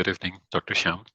Good evening, Dr. Shyam.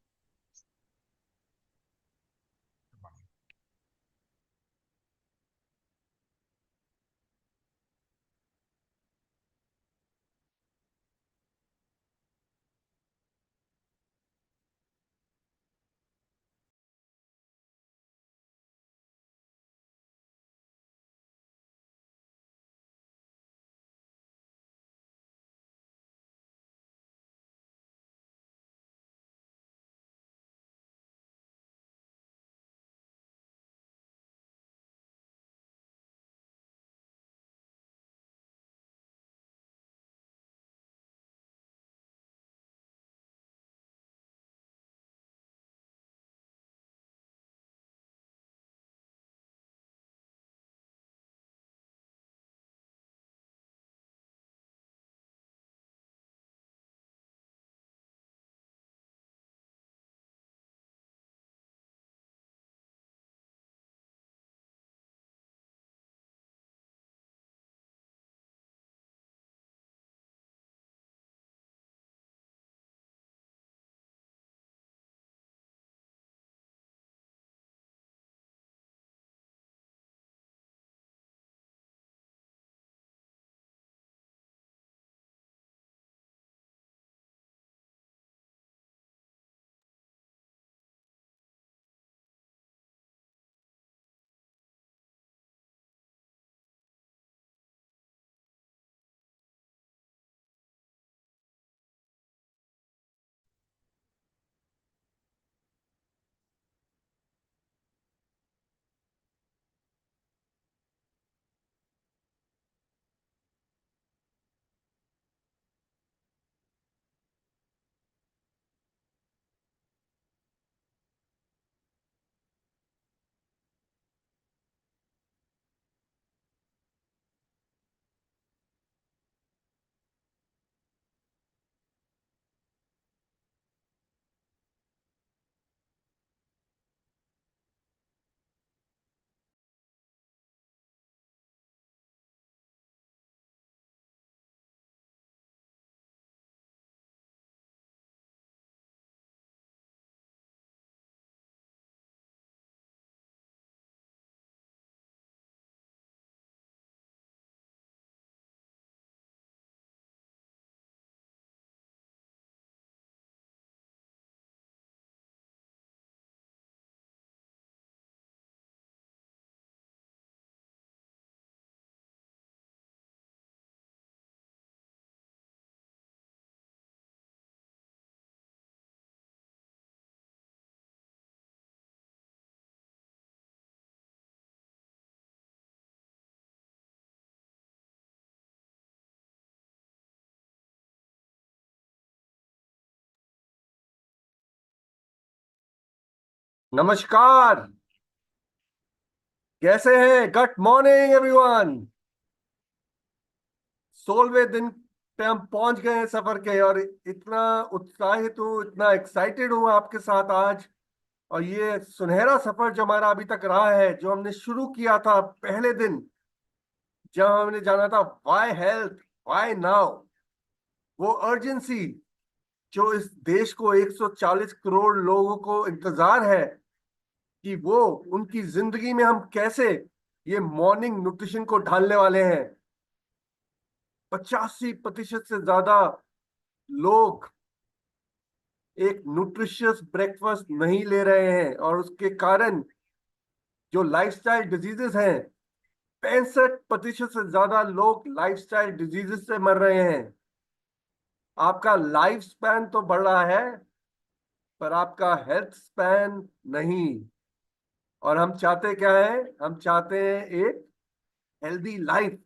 नमस्कार। कैसे हैं? Good morning everyone. 16वें दिन पे हम पहुंच गए हैं सफर के, और इतना उत्साहित हूँ, इतना एक्साइटेड हूँ आपके साथ आज। और ये सुनहरा सफर जो हमारा अभी तक रहा है, जो हमने शुरू किया था पहले दिन, जब हमने जाना था व्हाई हेल्थ, व्हाई नाउ। वो अर्जेंसी जो इस देश को 140 करोड़ लोगों को इंतजार है कि वो उनकी जिंदगी में हम कैसे ये मॉर्निंग न्यूट्रिशन को ढालने वाले हैं। 85% से ज्यादा लोग एक न्यूट्रिशियस ब्रेकफास्ट नहीं ले रहे हैं, और उसके कारण जो लाइफस्टाइल डिजीजेस हैं, 65% से ज्यादा लोग लाइफस्टाइल डिजीजेस से मर रहे हैं। आपका लाइफ स्पैन तो बढ़ रहा है, पर आपका हेल्थ स्पैन नहीं। और हम चाहते क्या है? हम चाहते हैं एक हेल्दी लाइफ,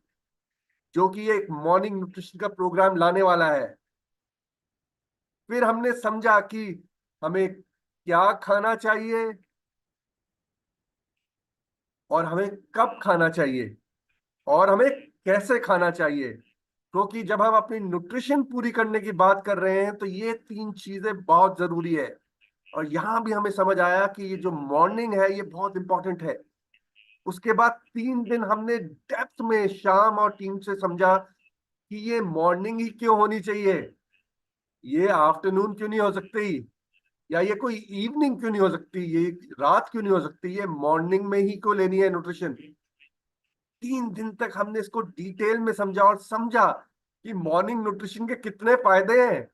जो कि एक मॉर्निंग न्यूट्रिशन का प्रोग्राम लाने वाला है। फिर हमने समझा कि हमें क्या खाना चाहिए और हमें कब खाना चाहिए और हमें कैसे खाना चाहिए। क्योंकि जब हम अपनी न्यूट्रिशन पूरी करने की बात कर रहे हैं, तो ये तीन चीजें बहुत जरूरी है। और यहां भी हमें समझ आया कि ये जो मॉर्निंग है, ये बहुत इंपॉर्टेंट है। उसके बाद 3 दिन हमने डेप्थ में शाम और टीम से समझा कि ये मॉर्निंग ही क्यों होनी चाहिए। ये आफ्टरनून क्यों नहीं हो सकती, या ये कोई इवनिंग क्यों नहीं हो सकती, ये रात क्यों नहीं हो सकती, ये मॉर्निंग में ही क्यों लेनी है न्यूट्रिशन। 3 दिन तक हमने इसको डिटेल में समझा और समझा कि मॉर्निंग न्यूट्रिशन के कितने फायदे हैं।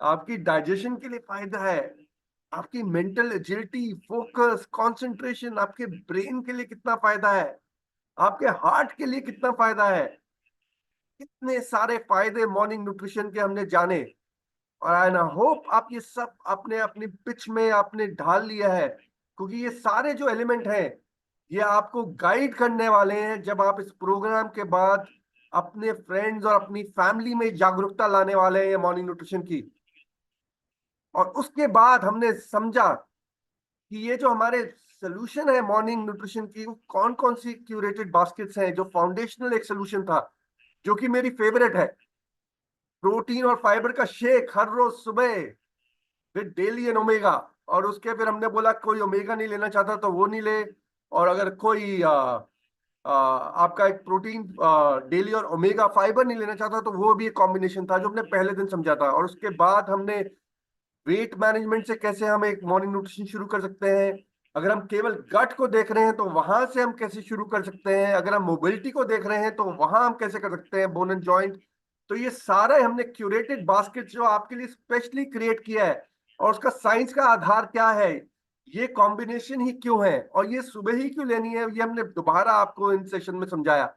आपकी डाइजेशन के लिए फायदा है, आपकी मेंटल एजिलिटी, फोकस, कंसंट्रेशन, आपके ब्रेन के लिए कितना फायदा है, आपके हार्ट के लिए कितना फायदा है। कितने सारे फायदे मॉर्निंग न्यूट्रिशन के हमने जाने। और आई होप आप ये सब अपने अपनी पिच में आपने ढाल लिया है, क्योंकि ये सारे जो एलिमेंट हैं ये आपको गाइड करने वाले हैं जब आप इस प्रोग्राम के बाद अपने फ्रेंड्स और अपनी फैमिली में जागरूकता लाने वाले हैं मॉर्निंग न्यूट्रिशन की। और उसके बाद हमने समझा कि ये जो हमारे सोल्यूशन है मॉर्निंग न्यूट्रिशन की, वो कौन कौन सी क्यूरेटेड बास्केट्स हैं। जो फाउंडेशनल एक सोल्यूशन था, जो कि मेरी फेवरेट है, प्रोटीन और फाइबर का शेक हर रोज सुबह विद डेली एन ओमेगा। और उसके फिर हमने बोला कोई ओमेगा नहीं लेना चाहता तो वो नहीं ले, और अगर कोई आपका एक प्रोटीन डेली और ओमेगा फाइबर नहीं लेना चाहता तो वो भी एक कॉम्बिनेशन था जो हमने पहले दिन समझा था। और उसके बाद हमने वेट मैनेजमेंट से कैसे हम एक मॉर्निंग न्यूट्रिशन शुरू कर सकते हैं, अगर हम केवल गट को देख रहे हैं तो वहां से हम कैसे शुरू कर सकते हैं, अगर हम मोबिलिटी को देख रहे हैं तो वहां हम कैसे कर सकते हैं, बोन एंड जॉइंट। तो ये सारा हमने क्यूरेटेड बास्केट जो आपके लिए स्पेशली क्रिएट किया है, और उसका साइंस का आधार क्या है, ये कॉम्बिनेशन ही क्यों है, और ये सुबह ही क्यों लेनी है, ये हमने दोबारा आपको इन सेशन में समझाया।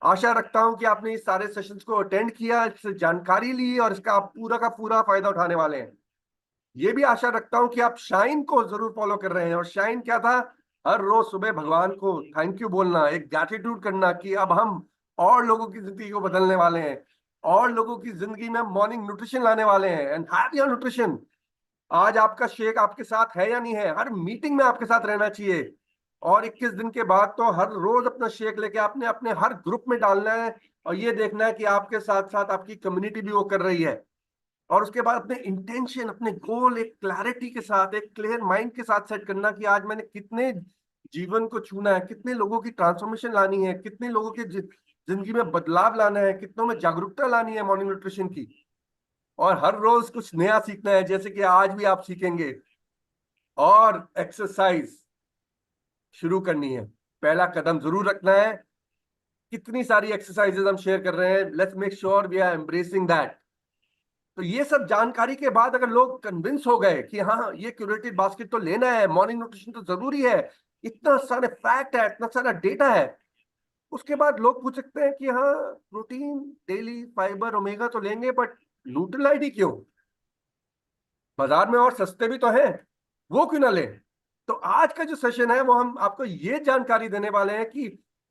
आशा रखता हूं कि आपने इस सारे सेशंस को अटेंड किया, इससे जानकारी ली और इसका आप पूरा का पूरा फायदा उठाने वाले हैं। ये भी आशा रखता हूं कि आप शाइन को जरूर फॉलो कर रहे हैं। और शाइन क्या था, हर रोज सुबह भगवान को थैंक यू बोलना, एक ग्रैटिट्यूड करना कि अब हम और लोगों की जिंदगी को बदलने वाले हैं, और लोगों की जिंदगी में मॉर्निंग न्यूट्रिशन लाने वाले हैं। And have your nutrition. आज आपका शेक आपके साथ है या नहीं है, हर मीटिंग में आपके साथ रहना चाहिए। और 21 दिन के बाद तो हर रोज अपना शेक लेके आपने अपने हर ग्रुप में डालना है, और ये देखना है कि आपके साथ साथ आपकी कम्युनिटी भी वो कर रही है। और उसके बाद अपने इंटेंशन, अपने गोल एक क्लैरिटी के साथ, एक क्लियर माइंड के साथ सेट करना कि आज मैंने कितने जीवन को छूना है, कितने लोगों की ट्रांसफॉर्मेशन लानी है, कितने लोगों के जिंदगी में बदलाव लाना है, कितनों में जागरूकता लानी है मॉर्निंग न्यूट्रिशन की। और हर रोज कुछ नया सीखना है, जैसे कि आज भी आप सीखेंगे। और एक्सरसाइज शुरू करनी है, पहला कदम जरूर रखना है। कितनी सारी एक्सरसाइजेज हम शेयर कर रहे हैं, let's make sure we are embracing that. तो ये सब जानकारी के बाद अगर लोग कन्विंस हो गए कि हाँ ये क्यूरेटेड बास्केट तो लेना है, मॉर्निंग न्यूट्रिशन तो जरूरी है, इतना सारे फैक्ट है, इतना सारा डेटा है, उसके बाद लोग पूछ सकते हैं कि हाँ प्रोटीन डेली फाइबर ओमेगा तो लेंगे, बट न्यूट्रलाइट क्यों, बाजार में और सस्ते भी तो हैं, वो क्यों ना लें। तो आज का जो सेशन है वो हम आपको ये जानकारी देने वाले हैं कि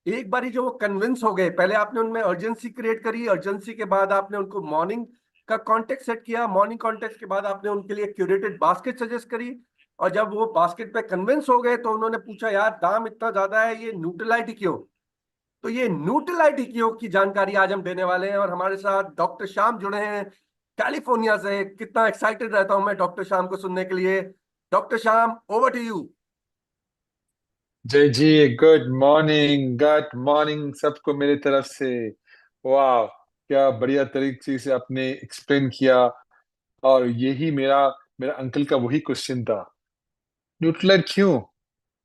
एक बारी जो वो कन्विंस हो गए, पहले आपने उनमें अर्जेंसी क्रिएट करी, अर्जेंसी के बाद आपने उनको मॉर्निंग का कॉन्टेक्ट सेट किया, मॉर्निंग कॉन्टेक्ट के बाद आपने उनके लिए क्यूरेटेड बास्केट सजेस्ट करी। और जब वो बास्केट पे कन्विंस हो गए तो उन्होंने पूछा यार दाम इतना ज्यादा है, ये न्यूट्रलाइट क्यों। तो ये न्यूट्रलाइट ईक्यू की जानकारी आज हम देने वाले हैं, और हमारे साथ डॉक्टर श्याम जुड़े हैं कैलिफोर्निया से। कितना एक्साइटेड रहता हूं मैं डॉक्टर श्याम को सुनने के लिए। Doctor Shyam, over to you. Jai ji. Good morning सबको मेरी तरफ से। वाह, क्या बढ़िया तरीके से आपने एक्सप्लेन किया। और यही मेरा मेरा अंकल का वही क्वेश्चन था, न्यूट्रलाइट क्यों।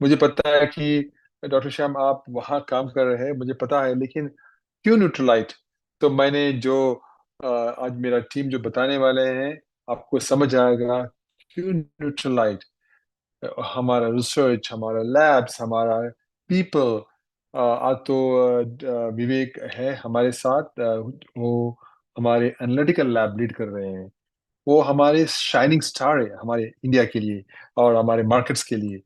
मुझे पता है कि डॉक्टर श्याम आप वहाँ काम कर रहे हैं, मुझे पता है, लेकिन क्यों न्यूट्रलाइट। तो मैंने जो आज मेरा टीम जो बताने वाले हैं, आपको समझ आएगा क्यों न्यूट्रलाइट। हमारा रिसर्च, हमारा लैब्स, हमारा पीपल। आज तो विवेक है हमारे साथ। वो हमारे एनालिटिकल लैब लीड कर रहे हैं। वो हमारे शाइनिंग स्टार है हमारे इंडिया के लिए और हमारे मार्केट्स के लिए।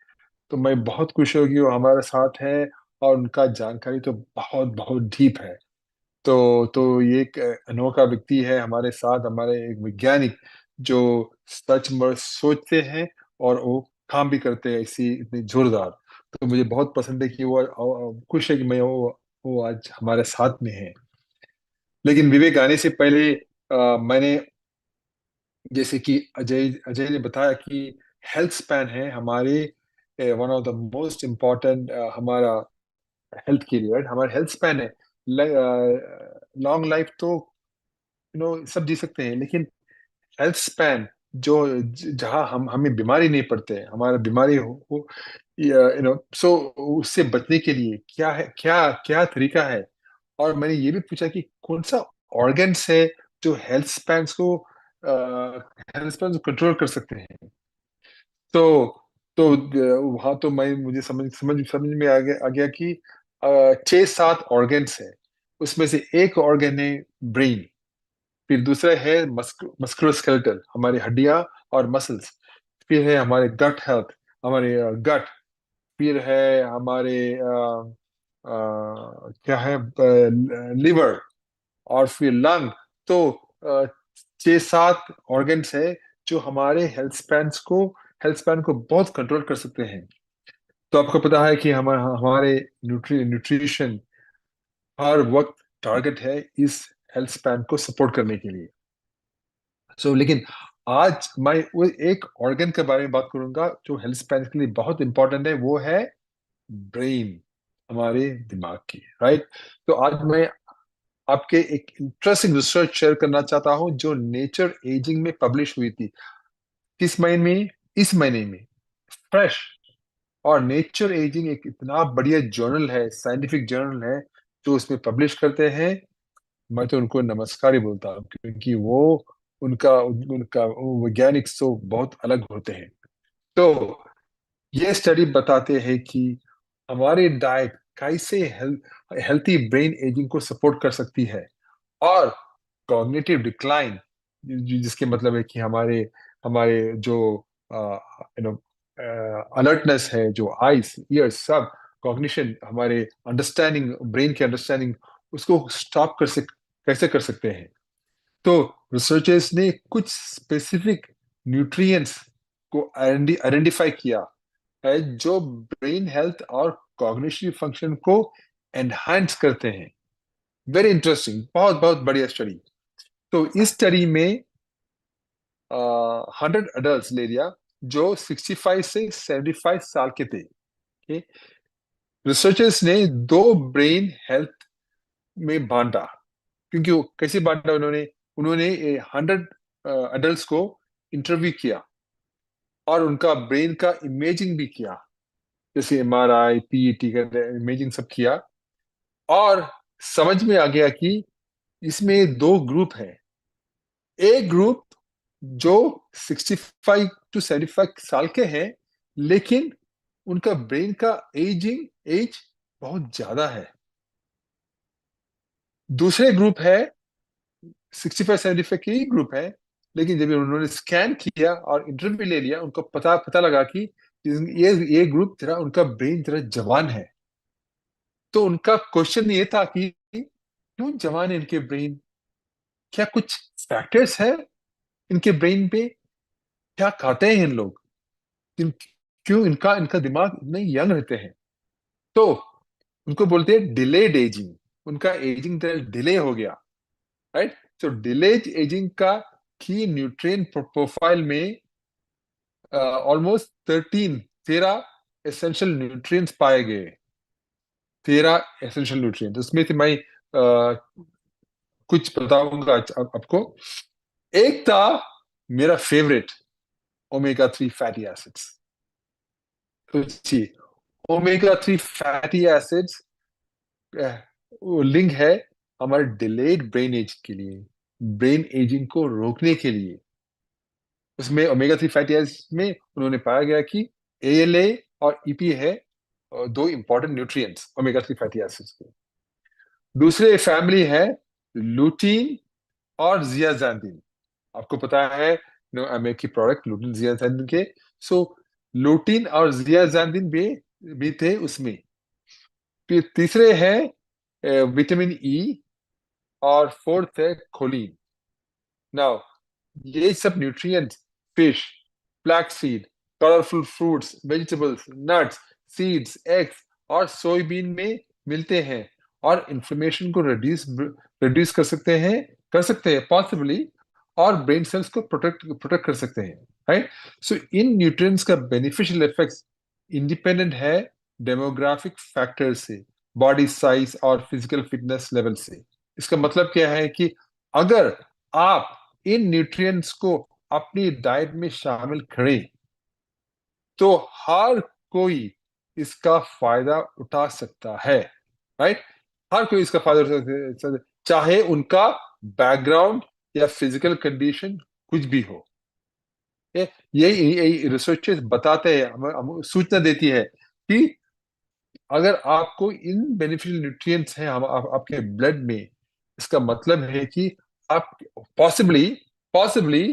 तो मैं बहुत खुश हूँ कि वो हमारे साथ है, और उनका जानकारी तो बहुत बहुत डीप है। तो ये एक अनोखा व्यक्ति है हमारे साथ, हमारे एक वैज्ञानिक जो सच में सोचते हैं और वो काम भी करते हैं इसी इतनी जोरदार। तो मुझे बहुत पसंद है कि वो खुश है कि वो आज हमारे साथ में है। लेकिन विवेक आने से पहले मैंने, जैसे कि अजय अजय ने बताया कि हेल्थ स्पैन है हमारे one of the most important हमारा हेल्थ के लिए, राइट। हमारा हेल्थ स्पैन है, लॉन्ग लाइफ तो सब जी सकते हैं, लेकिन हेल्थ स्पैन, जो जहाँ हम हमें बीमारी नहीं पड़ते, हमारा बीमारी हो यू नो, सो उससे बचने के लिए क्या है, क्या क्या तरीका है। और मैंने ये भी पूछा कि कौन सा ऑर्गन्स है जो हेल्थ स्पैन को कंट्रोल कर सकते हैं। तो वहां तो मैं मुझे समझ में आ गया कि 6-7 ऑर्गन्स है। उसमें से एक ऑर्गन है ब्रेन, फिर दूसरा है मस्कुलोस्केलेटल, हमारी हड्डियां और मसल्स, फिर है हमारे गट हेल्थ, हमारे गट, फिर है हमारे क्या है, लिवर, और फिर लंग। तो 6-7 ऑर्गन्स है जो हमारे हेल्थ स्पैन को बहुत कंट्रोल कर सकते हैं। तो आपको पता है कि हमारे न्यूट्रिशन हर वक्त टारगेट है इस हेल्थ स्पैन को सपोर्ट करने के लिए। लेकिन आज मैं वो एक ऑर्गन के बारे में बात करूंगा जो हेल्थ स्पैन के लिए बहुत इंपॉर्टेंट है, वो है ब्रेन, हमारे दिमाग की, राइट। तो आज मैं आपके एक इंटरेस्टिंग रिसर्च शेयर करना चाहता हूं जो नेचर एजिंग में पब्लिश हुई थी। किस महीने में? इस महीने में, फ्रेश। और नेचर एजिंग एक इतना बढ़िया जर्नल है, साइंटिफिक जर्नल है, जो उसमें पब्लिश करते हैं। मैं तो उनको नमस्कार ही बोलता हूँ, क्योंकि वो उनका उनका वो वैज्ञानिक तो बहुत अलग होते हैं। तो ये स्टडी बताते हैं कि हमारी डाइट कैसे हेल्थी ब्रेन एजिंग को सपोर्ट कर सकती है। और कॉग्निटिव डिक्लाइन, जिसके मतलब है कि हमारे हमारे जो यू नो अलर्टनेस है, जो आईज ईयर्स सब, कॉग्निशन, हमारे अंडरस्टैंडिंग, ब्रेन की अंडरस्टैंडिंग, उसको स्टॉप कैसे कर सकते हैं। तो रिसर्चर्स ने कुछ स्पेसिफिक न्यूट्रिएंट्स को आइडेंटिफाई किया है जो ब्रेन हेल्थ और कॉग्निटिव फंक्शन को एनहांस करते हैं। वेरी इंटरेस्टिंग, बहुत बहुत बढ़िया स्टडी। तो इस स्टडी में 100 एडल्ट ले लिया जो 65 से 75 साल के थे। रिसर्चर्स ने दो ब्रेन हेल्थ में बांटा। क्योंकि वो कैसे बांटा, उन्होंने उन्होंने 100 एडल्ट को इंटरव्यू किया और उनका ब्रेन का इमेजिंग भी किया, जैसे MRI, PET का इमेजिंग सब किया। और समझ में आ गया कि इसमें दो ग्रुप हैं। एक ग्रुप जो 65 to 75 साल के हैं, लेकिन उनका ब्रेन का एज बहुत ज्यादा है। दूसरे ग्रुप है 65-75 के ही ग्रुप है, लेकिन जब उन्होंने स्कैन किया और इंटरव्यू ले लिया, उनको पता पता लगा कि ये ग्रुप जरा, उनका ब्रेन जरा जवान है। तो उनका क्वेश्चन ये था कि क्यों जवान है इनके ब्रेन, क्या कुछ फैक्टर्स है इनके ब्रेन पे, क्या खाते हैं इन लोग, किन- क्यों इनका इनका दिमाग इतने यंग रहते हैं। तो उनको बोलते हैं डिलेड एजिंग, उनका एजिंग डिले हो गया, राइट। तो डिलेड एजिंग का की न्यूट्रिएंट प्रोफाइल में ऑलमोस्ट 13 एसेंशियल न्यूट्रिएंट्स पाए गए। 13 एसेंशियल न्यूट्रिएंट्स, उसमें से मैं कुछ बताऊंगा आपको। एक था मेरा फेवरेट, ओमेगा 3 फैटी एसिड्स। सोचिए, ओमेगा 3 फैटी एसिड्स वो लिंक है हमारे डिलेड ब्रेन एज के लिए, ब्रेन एजिंग को रोकने के लिए। उसमें ओमेगा 3 फैटी एसिड्स में उन्होंने पाया गया कि ALA और EP है, दो important nutrients omega 3 fatty acids के। दूसरे फैमिली है लूटीन और जियाजांदिन। आपको पता है अमेरिकी प्रोडक्ट लूटीन जियाजांदिन के। सो लूटीन और जियाजांदिन भी थे उसमें। फिर तीसरे है विटामिन E, और फोर्थ है खोलिन। नाउ ये सब nutrients fish, flax seed, colourful fruits, vegetables, nuts, seeds, eggs और सोयाबीन में मिलते हैं, और इन्फ्लेमेशन को रिड्यूस कर सकते हैं पॉसिबली, और ब्रेन सेल्स को प्रोटेक्ट कर सकते हैं, राइट। सो इन न्यूट्रिएंट्स का बेनिफिशियल इफेक्ट्स इंडिपेंडेंट है डेमोग्राफिक फैक्टर से, बॉडी साइज और फिजिकल फिटनेस लेवल से। इसका मतलब क्या है कि अगर आप इन न्यूट्रिएंट्स को अपनी डाइट में शामिल करें तो हर कोई इसका फायदा उठा सकता है, राइट। हर कोई इसका फायदा उठा सकता है, चाहे उनका बैकग्राउंड या फिजिकल कंडीशन कुछ भी हो। ये यही रिसर्चर्स बताते हैं, हम सूचना देती है कि अगर आपको इन बेनिफिशियल न्यूट्रिएंट्स हैं आपके ब्लड में, इसका मतलब है कि आप पॉसिबली पॉसिबली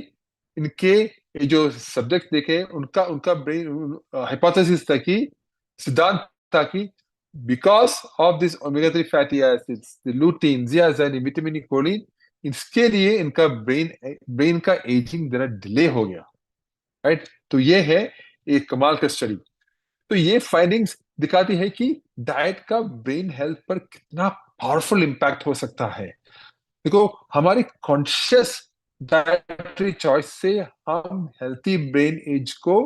इनके ये जो सब्जेक्ट देखे उनका उनका ब्रेन हाइपोथेसिस था कि सिद्धांत था कि because of this omega 3 fatty acids, lutein, जियाजिन, विटामिन ई, कोलिन, इसके लिए इनका ब्रेन का एजिंग जरा डिले हो गया, राइट। तो ये है एक कमाल का स्टडी। तो ये फाइंडिंग्स दिखाती है कि डाइट का ब्रेन हेल्थ पर कितना पावरफुल इम्पैक्ट हो सकता है। देखो, हमारी कॉन्शियस डाइटरी चॉइस से हम हेल्थी ब्रेन एज को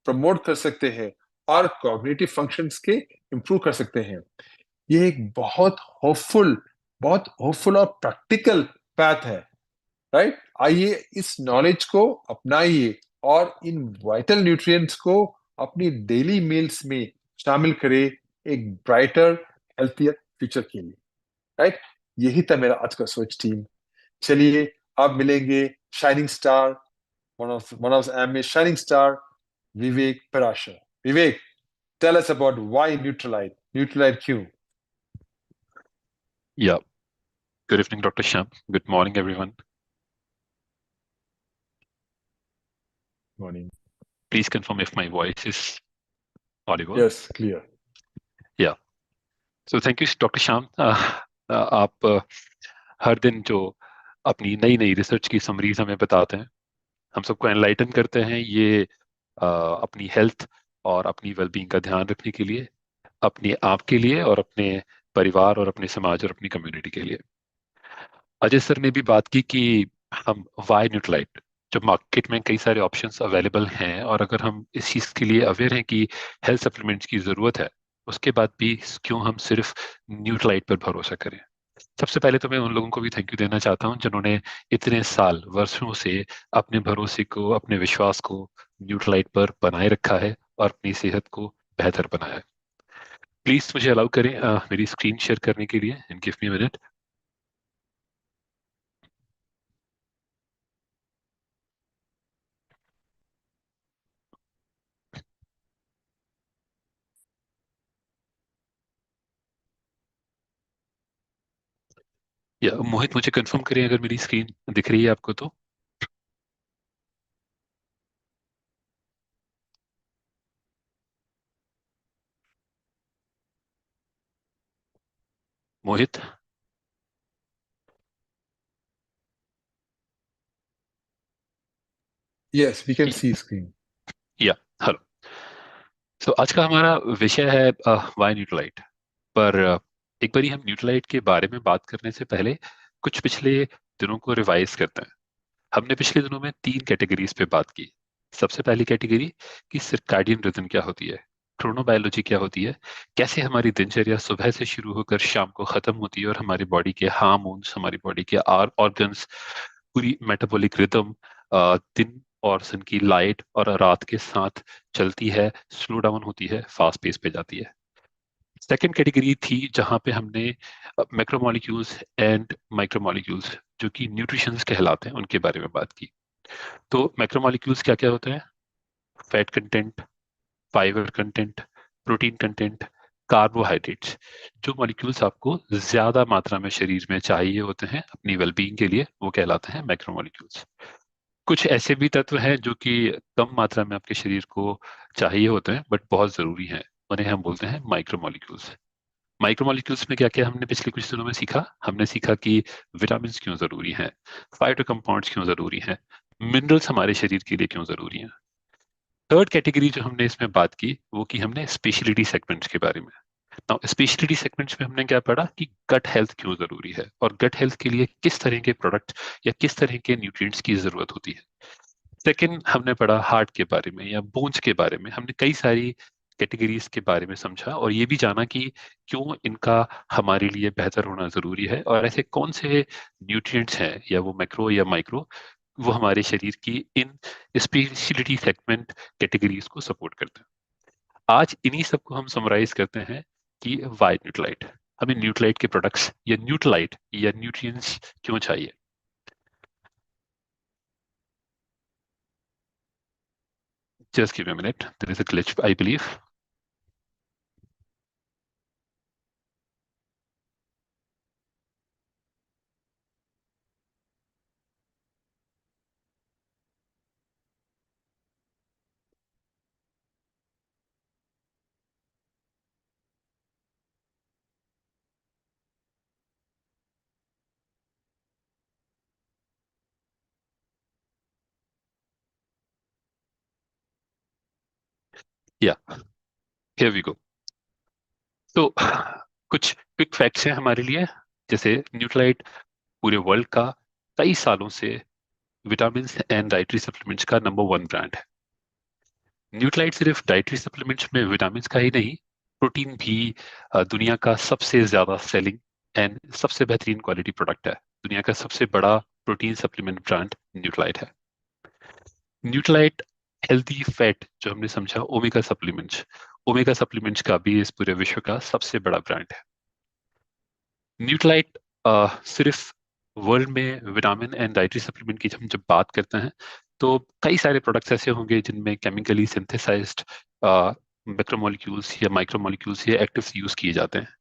प्रमोट कर सकते हैं और कॉग्निटिव फंक्शंस के इम्प्रूव कर सकते हैं। ये एक बहुत होपफुल और प्रैक्टिकल पैथ है, राइट। आइए इस नॉलेज को अपनाइए और इन वाइटल न्यूट्रिएंट्स को अपनी डेली मील्स में शामिल करें एक ब्राइटर हेल्थियर फ्यूचर के लिए, राइट। यही था मेरा आज का सोच टीम। चलिए आप मिलेंगे shining star, one of em a shining star, Vivek Parashar. Vivek, tell us about why Nutrilite क्यों? Yeah, good evening, Dr. Sham. Good morning, everyone. Morning. Please confirm if my voice is audible. Yes, clear. Yeah. So thank you, Dr. Sham. आप हर दिन जो अपनी नई नई research की summaries हमें बताते हैं, हम सबको एनलाइटन करते हैं, ये अपनी हेल्थ और अपनी वेलबींग का ध्यान रखने के लिए, अपने आप के लिए और अपने परिवार और अपने समाज और अपनी कम्युनिटी के लिए। अजय सर ने भी बात की कि हम वाई न्यूट्रलाइट, जब मार्केट में कई सारे ऑप्शंस अवेलेबल हैं और अगर हम इस चीज़ के लिए अवेयर हैं कि हेल्थ सप्लीमेंट्स की ज़रूरत है, उसके बाद भी क्यों हम सिर्फ न्यूट्रलाइट पर भरोसा करें। सबसे पहले तो मैं उन लोगों को भी थैंक यू देना चाहता हूं जिन्होंने इतने साल वर्षों से अपने भरोसे को, अपने विश्वास को न्यूट्रलाइट पर बनाए रखा है और अपनी सेहत को बेहतर बनाया है। प्लीज मुझे अलाउ करें मेरी स्क्रीन शेयर करने के लिए, एंड गिव मी मिनट। या मोहित मुझे कंफर्म करें अगर मेरी स्क्रीन दिख रही है आपको तो। Mohit. Yes, we can see screen. या हेलो। तो आज का हमारा विषय है वाई न्यूट्रलाइट। पर एक बारी हम न्यूट्रलाइट के बारे में बात करने से पहले कुछ पिछले दिनों को रिवाइज करते हैं। हमने पिछले दिनों में 3 कैटेगरीज पे बात की। सबसे पहली कैटेगरी कि सर्काडियन रिदम क्या होती है, क्रोनोबायोलॉजी क्या होती है, कैसे हमारी दिनचर्या सुबह से शुरू होकर शाम को खत्म होती है और हमारी बॉडी के हार्मोन्स, हमारी बॉडी के ऑर्गन्स, पूरी मेटाबॉलिक रिदम दिन और सन की लाइट और रात के साथ चलती है, स्लो डाउन होती है, फास्ट पेस पे जाती है। सेकेंड कैटेगरी थी जहां पे हमने मैक्रोमोलिक्यूल्स एंड माइक्रोमोलिक्यूल्स जो कि न्यूट्रिशंस कहलाते हैं उनके बारे में बात की। तो मैक्रोमोलिक्यूल्स क्या क्या होते हैं? Fat content, fibre content, protein content, carbohydrates. जो मॉलिक्यूल्स आपको ज्यादा मात्रा में शरीर में चाहिए होते हैं अपनी वेलबींग के लिए, वो कहलाते हैं मैक्रोमोलिक्यूल्स। कुछ ऐसे भी तत्व हैं जो कि कम मात्रा में आपके शरीर को चाहिए होते हैं बट बहुत जरूरी हैं, उन्हें हम बोलते हैं माइक्रोमोलिक्यूल्स। माइक्रोमोलिक्यूल्स में क्या क्या हमने पिछले कुछ दिनों में सीखा? हमने सीखा कि विटामिन क्यों जरूरी हैं, फाइटो कंपाउंड्स क्यों जरूरी हैं, मिनरल्स हमारे शरीर के लिए क्यों जरूरी हैं। थर्ड कैटेगरी जो हमने इसमें बात की वो की हमने स्पेशलिटी सेगमेंट्स के बारे में। नाउ स्पेशलिटी सेगमेंट्स में हमने क्या पढ़ा कि गट हेल्थ क्यों जरूरी है और गट हेल्थ के लिए किस तरह के प्रोडक्ट या किस तरह के न्यूट्रिएंट्स की जरूरत होती है। सेकंड हमने पढ़ा हार्ट के बारे में या बोन्स के बारे में। हमने कई सारी कैटेगरीज के बारे में समझा और ये भी जाना कि क्यों इनका हमारे लिए बेहतर होना जरूरी है और ऐसे कौन से न्यूट्रिएंट्स हैं या वो मैक्रो या माइक्रो वो हमारे शरीर की इन स्पेशलिटी सेगमेंट कैटेगरीज को सपोर्ट करते हैं। आज इन्हीं सबको हम समराइज करते हैं कि वाई न्यूट्रलाइट, हमें न्यूट्रलाइट के प्रोडक्ट्स या न्यूट्रलाइट या न्यूट्रिएंट्स क्यों चाहिए। Just give me a minute, there is a glitch I believe. Yeah here we go. तो कुछ क्विक फैक्ट्स हैं हमारे लिए। जैसे न्यूट्रलाइट पूरे वर्ल्ड का कई सालों से विटामिन एंड डाइटरी सप्लीमेंट्स का नंबर 1 ब्रांड है। न्यूट्रलाइट सिर्फ डाइटरी सप्लीमेंट्स में विटामिन का ही नहीं, प्रोटीन भी दुनिया का सबसे ज्यादा सेलिंग एंड सबसे बेहतरीन क्वालिटी प्रोडक्ट है। दुनिया का सबसे बड़ा प्रोटीन सप्लीमेंट ब्रांड न्यूट्रलाइट है। न्यूट्रलाइट हेल्दी फैट जो हमने समझा ओमेगा सप्लीमेंट्स का भी इस पूरे विश्व का सबसे बड़ा ब्रांड है। न्यूट्रलाइट सिर्फ वर्ल्ड में विटामिन एंड डाइटरी सप्लीमेंट की हम जब बात करते हैं तो कई सारे प्रोडक्ट्स ऐसे होंगे जिनमें केमिकली सिंथेसाइज्ड मैक्रोमोलिक्यूल्स या माइक्रोमोलिक्यूल्स या एक्टिव्स यूज किए जाते हैं।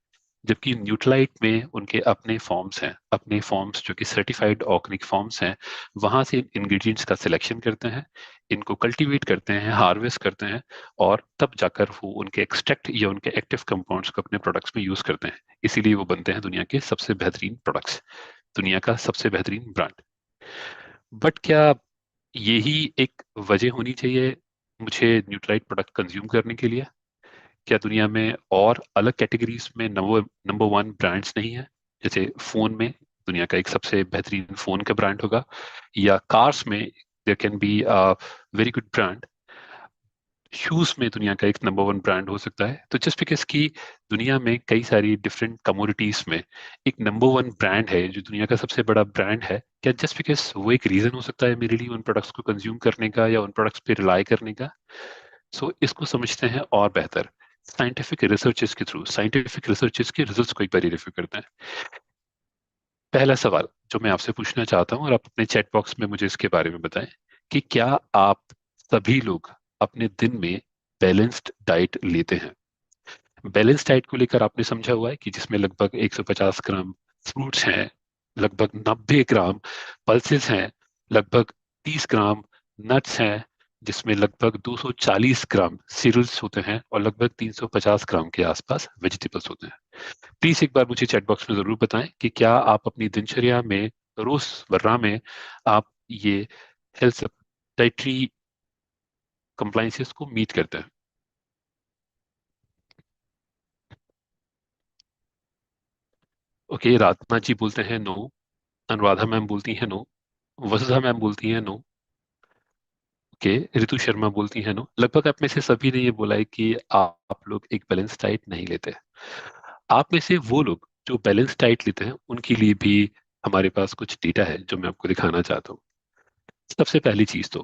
जबकि न्यूट्रलाइट में उनके अपने फॉर्म्स हैं, अपने फॉर्म्स जो कि सर्टिफाइड ऑर्गेनिक फॉर्म्स हैं। वहां से इंग्रेडिएंट्स का सिलेक्शन करते हैं, इनको कल्टीवेट करते हैं, हार्वेस्ट करते हैं, और तब जाकर वो उनके एक्सट्रैक्ट या उनके एक्टिव कंपाउंड्स को अपने प्रोडक्ट्स में यूज करते हैं। इसीलिए वो बनते हैं दुनिया के सबसे बेहतरीन प्रोडक्ट्स, दुनिया का सबसे बेहतरीन ब्रांड। बट क्या यही एक वजह होनी चाहिए मुझे न्यूट्रलाइट प्रोडक्ट कंज्यूम करने के लिए? क्या दुनिया में और अलग कैटेगरीज में नंबर नंबर 1 ब्रांड्स नहीं है? जैसे फोन में दुनिया का एक सबसे बेहतरीन फोन का ब्रांड होगा, या कार्स में there can be very good brand, shoes में दुनिया का एक नंबर 1 ब्रांड हो सकता है। तो जस्ट बिकॉज की दुनिया में कई सारी डिफरेंट कमोडिटीज में एक नंबर 1 ब्रांड है जो दुनिया का सबसे बड़ा ब्रांड है, क्या जस्ट बिकॉज वो एक रीजन हो सकता है मेरे लिए उन प्रोडक्ट्स को कंज्यूम करने का या उन प्रोडक्ट्स पे रिलाई करने का? सो इसको समझते हैं और बेहतर साइंटिफिक रिसर्चेस के रिजल्ट्स को एक बार रिव्यू करते हैं। पहला सवाल जो मैं आपसे पूछना चाहता हूं, और आप अपने चैट बॉक्स में मुझे इसके बारे में बताएं, कि क्या आप सभी लोग अपने दिन में बैलेंस्ड डाइट लेते हैं? बैलेंस डाइट को लेकर आपने समझा हुआ है कि जिसमें लगभग 150 ग्राम फ्रूट्स हैं, लगभग 90 ग्राम पल्सेस हैं, लगभग 30 ग्राम नट्स हैं, जिसमें लगभग 240 ग्राम सीरियल्स होते हैं, और लगभग 350 ग्राम के आसपास वेजिटेबल्स होते हैं। प्लीज एक बार मुझे चैट बॉक्स में जरूर बताएं कि क्या आप अपनी दिनचर्या में, रोजमर्रा में, आप ये हेल्थ डाइटरी कंप्लाइंसेस को मीट करते हैं। ओके, राधना जी बोलते हैं नो, अनुराधा मैम बोलती हैं नो, वसुधा मैम बोलती हैं नो, ओके, ऋतु शर्मा बोलती हैं नो। लगभग आप में से सभी ने ये बोला है कि आप लोग एक बैलेंस डाइट नहीं लेते। आप में से वो लोग जो बैलेंस डाइट लेते हैं उनके लिए भी हमारे पास कुछ डेटा है जो मैं आपको दिखाना चाहता हूँ। सबसे पहली चीज तो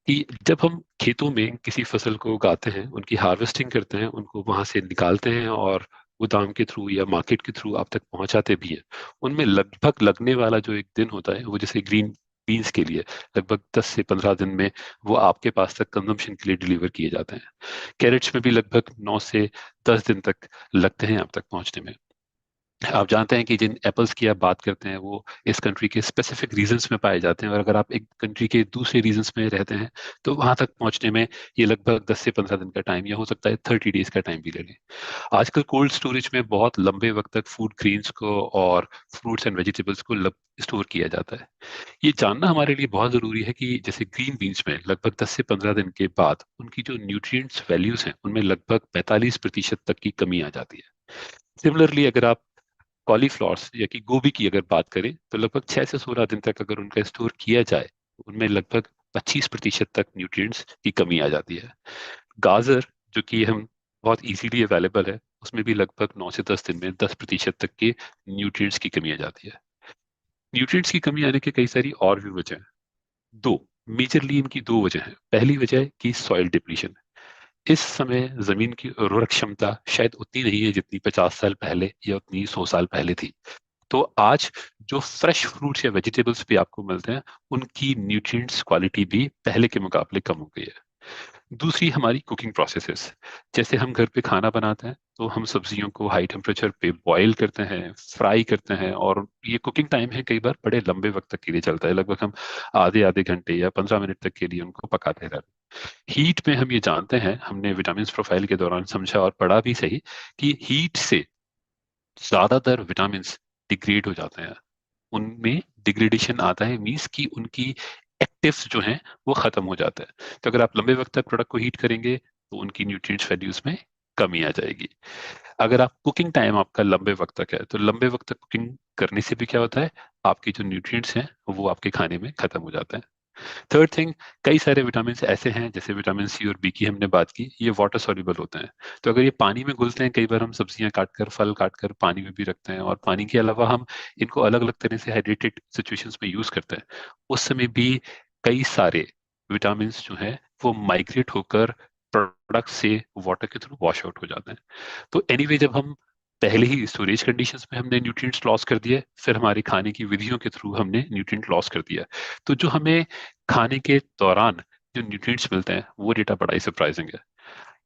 कि जब हम खेतों में किसी फसल को उगाते हैं, उनकी हार्वेस्टिंग करते हैं, उनको वहां से निकालते हैं और गोदाम के थ्रू या मार्केट के थ्रू आप तक पहुंचाते भी हैं, उनमें लगभग लगने वाला जो एक दिन होता है, वो जैसे ग्रीन बीन्स के लिए लगभग 10 से 15 दिन में वो आपके पास तक कंजम्पशन के लिए डिलीवर किए जाते हैं। कैरेट्स में भी लगभग 9 से 10 दिन तक लगते हैं आप तक पहुंचने में। आप जानते हैं कि जिन एप्पल्स की आप बात करते हैं वो इस कंट्री के स्पेसिफिक रीजन्स में पाए जाते हैं, और अगर आप एक कंट्री के दूसरे रीजन्स में रहते हैं तो वहां तक पहुंचने में ये लगभग 10 से 15 दिन का टाइम, या हो सकता है 30 डेज का टाइम भी ले लें। आजकल कोल्ड स्टोरेज में बहुत लंबे वक्त तक फूड ग्रेन्स को और फ्रूट्स एंड वेजिटेबल्स को स्टोर किया जाता है। ये जानना हमारे लिए बहुत जरूरी है कि जैसे ग्रीन बीन्स में लगभग 10 से 15 दिन के बाद उनकी जो न्यूट्रिएंट्स वैल्यूज हैं उनमें लगभग 45% तक की कमी आ जाती है। सिमिलरली अगर आप कॉलीफ्लावर्स या कि गोभी की अगर बात करें तो लगभग 6 से 16 दिन तक अगर उनका स्टोर किया जाए तो उनमें लगभग 25% तक न्यूट्रिएंट्स की कमी आ जाती है। गाजर जो कि हम बहुत इजीली अवेलेबल है, उसमें भी लगभग 9 से 10 दिन में 10% तक के न्यूट्रिएंट्स की कमी आ जाती है। न्यूट्रिएंट्स की कमी आने के कई सारी और भी वजह हैं। दो मेजरली इनकी दो वजह है। पहली वजह है कि सॉइल डिप्लीशन। इस समय जमीन की उर्वरक क्षमता शायद उतनी नहीं है जितनी 50 साल पहले या उतनी 100 साल पहले थी। तो आज जो फ्रेश फ्रूट्स या वेजिटेबल्स भी आपको मिलते हैं, उनकी न्यूट्रिएंट्स क्वालिटी भी पहले के मुकाबले कम हो गई है। दूसरी हमारी कुकिंग प्रोसेसेस। जैसे हम घर पे खाना बनाते हैं तो हम सब्जियों को हाई टेम्परेचर पे बॉईल करते हैं, फ्राई करते हैं, और ये कुकिंग टाइम है कई बार बड़े लंबे वक्त तक के लिए चलता है। लगभग हम आधे आधे घंटे या 15 मिनट तक के लिए उनको पकाते रहते हैं। हीट में हम ये जानते हैं, हमने विटामिन प्रोफाइल के दौरान समझा और पढ़ा भी सही, कि हीट से ज्यादातर विटामिन डिग्रेड हो जाते हैं। उनमें डिग्रेडेशन आता है, मीन्स कि उनकी एक्टिव्स जो हैं वो खत्म हो जाता है। तो अगर आप लंबे वक्त तक प्रोडक्ट को हीट करेंगे तो उनकी न्यूट्रिएंट्स वैल्यूज में कमी आ जाएगी। अगर आप कुकिंग टाइम आपका लंबे वक्त तक है, तो लंबे वक्त तक कुकिंग करने से भी क्या होता है, आपकी जो न्यूट्रिएंट्स हैं वो आपके खाने में खत्म हो जाते हैं। थर्ड थिंग, कई सारे विटामिन ऐसे हैं, जैसे विटामिन सी और बी की हमने बात की, ये वाटर सॉल्युबल होते हैं। तो अगर ये पानी में घुलते हैं, कई बार हम सब्जियां काट कर, फल काट कर पानी में भी रखते हैं, और पानी के अलावा हम इनको अलग अलग तरह से हाइड्रेटेड सिचुएशंस में यूज करते हैं, उस समय भी कई सारे विटामिन जो हैं वो माइग्रेट होकर प्रोडक्ट से वाटर के थ्रू वॉश आउट हो जाते हैं। तो एनीवे, जब हम पहले ही स्टोरेज कंडीशंस में हमने न्यूट्रिएंट्स लॉस कर दिए, फिर हमारे खाने की विधियों के थ्रू हमने न्यूट्रिएंट लॉस कर दिया, तो जो हमें खाने के दौरान जो न्यूट्रिएंट्स मिलते हैं वो डेटा बड़ा ही सरप्राइजिंग है।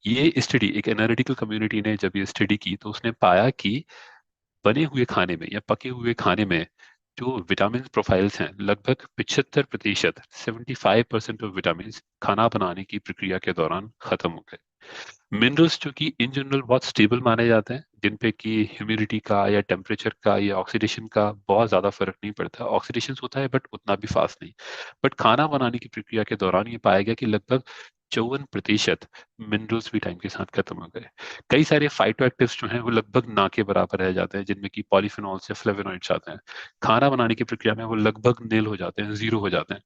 ये स्टडी, एक एनालिटिकल कम्युनिटी ने जब ये स्टडी की तो उसने पाया कि बने हुए खाने में या पके हुए खाने में जो विटामिन प्रोफाइल्स हैं, लगभग 75%, 75% ऑफ विटामिन खाना बनाने की प्रक्रिया के दौरान खत्म हो गए। मिनरल्स जो कि इन जनरल बहुत स्टेबल माने जाते हैं, जिन पे कि ह्यूमिडिटी का या टेम्परेचर का या ऑक्सीडेशन का बहुत ज्यादा फर्क नहीं पड़ता। ऑक्सीडेशन होता है बट उतना भी फास्ट नहीं। बट खाना बनाने की प्रक्रिया के दौरान ये पाया गया कि लगभग 54% मिनरल्स भी टाइम के साथ खत्म हो गए। कई सारे फाइटो एक्टिव्स जो हैं वो लगभग ना के बराबर रह जाते हैं, जिनमें कि पॉलीफिनॉल्स या फ्लेवोनॉइड्स आते हैं। खाना बनाने की प्रक्रिया में वो लगभग नील हो जाते हैं, जीरो हो जाते हैं।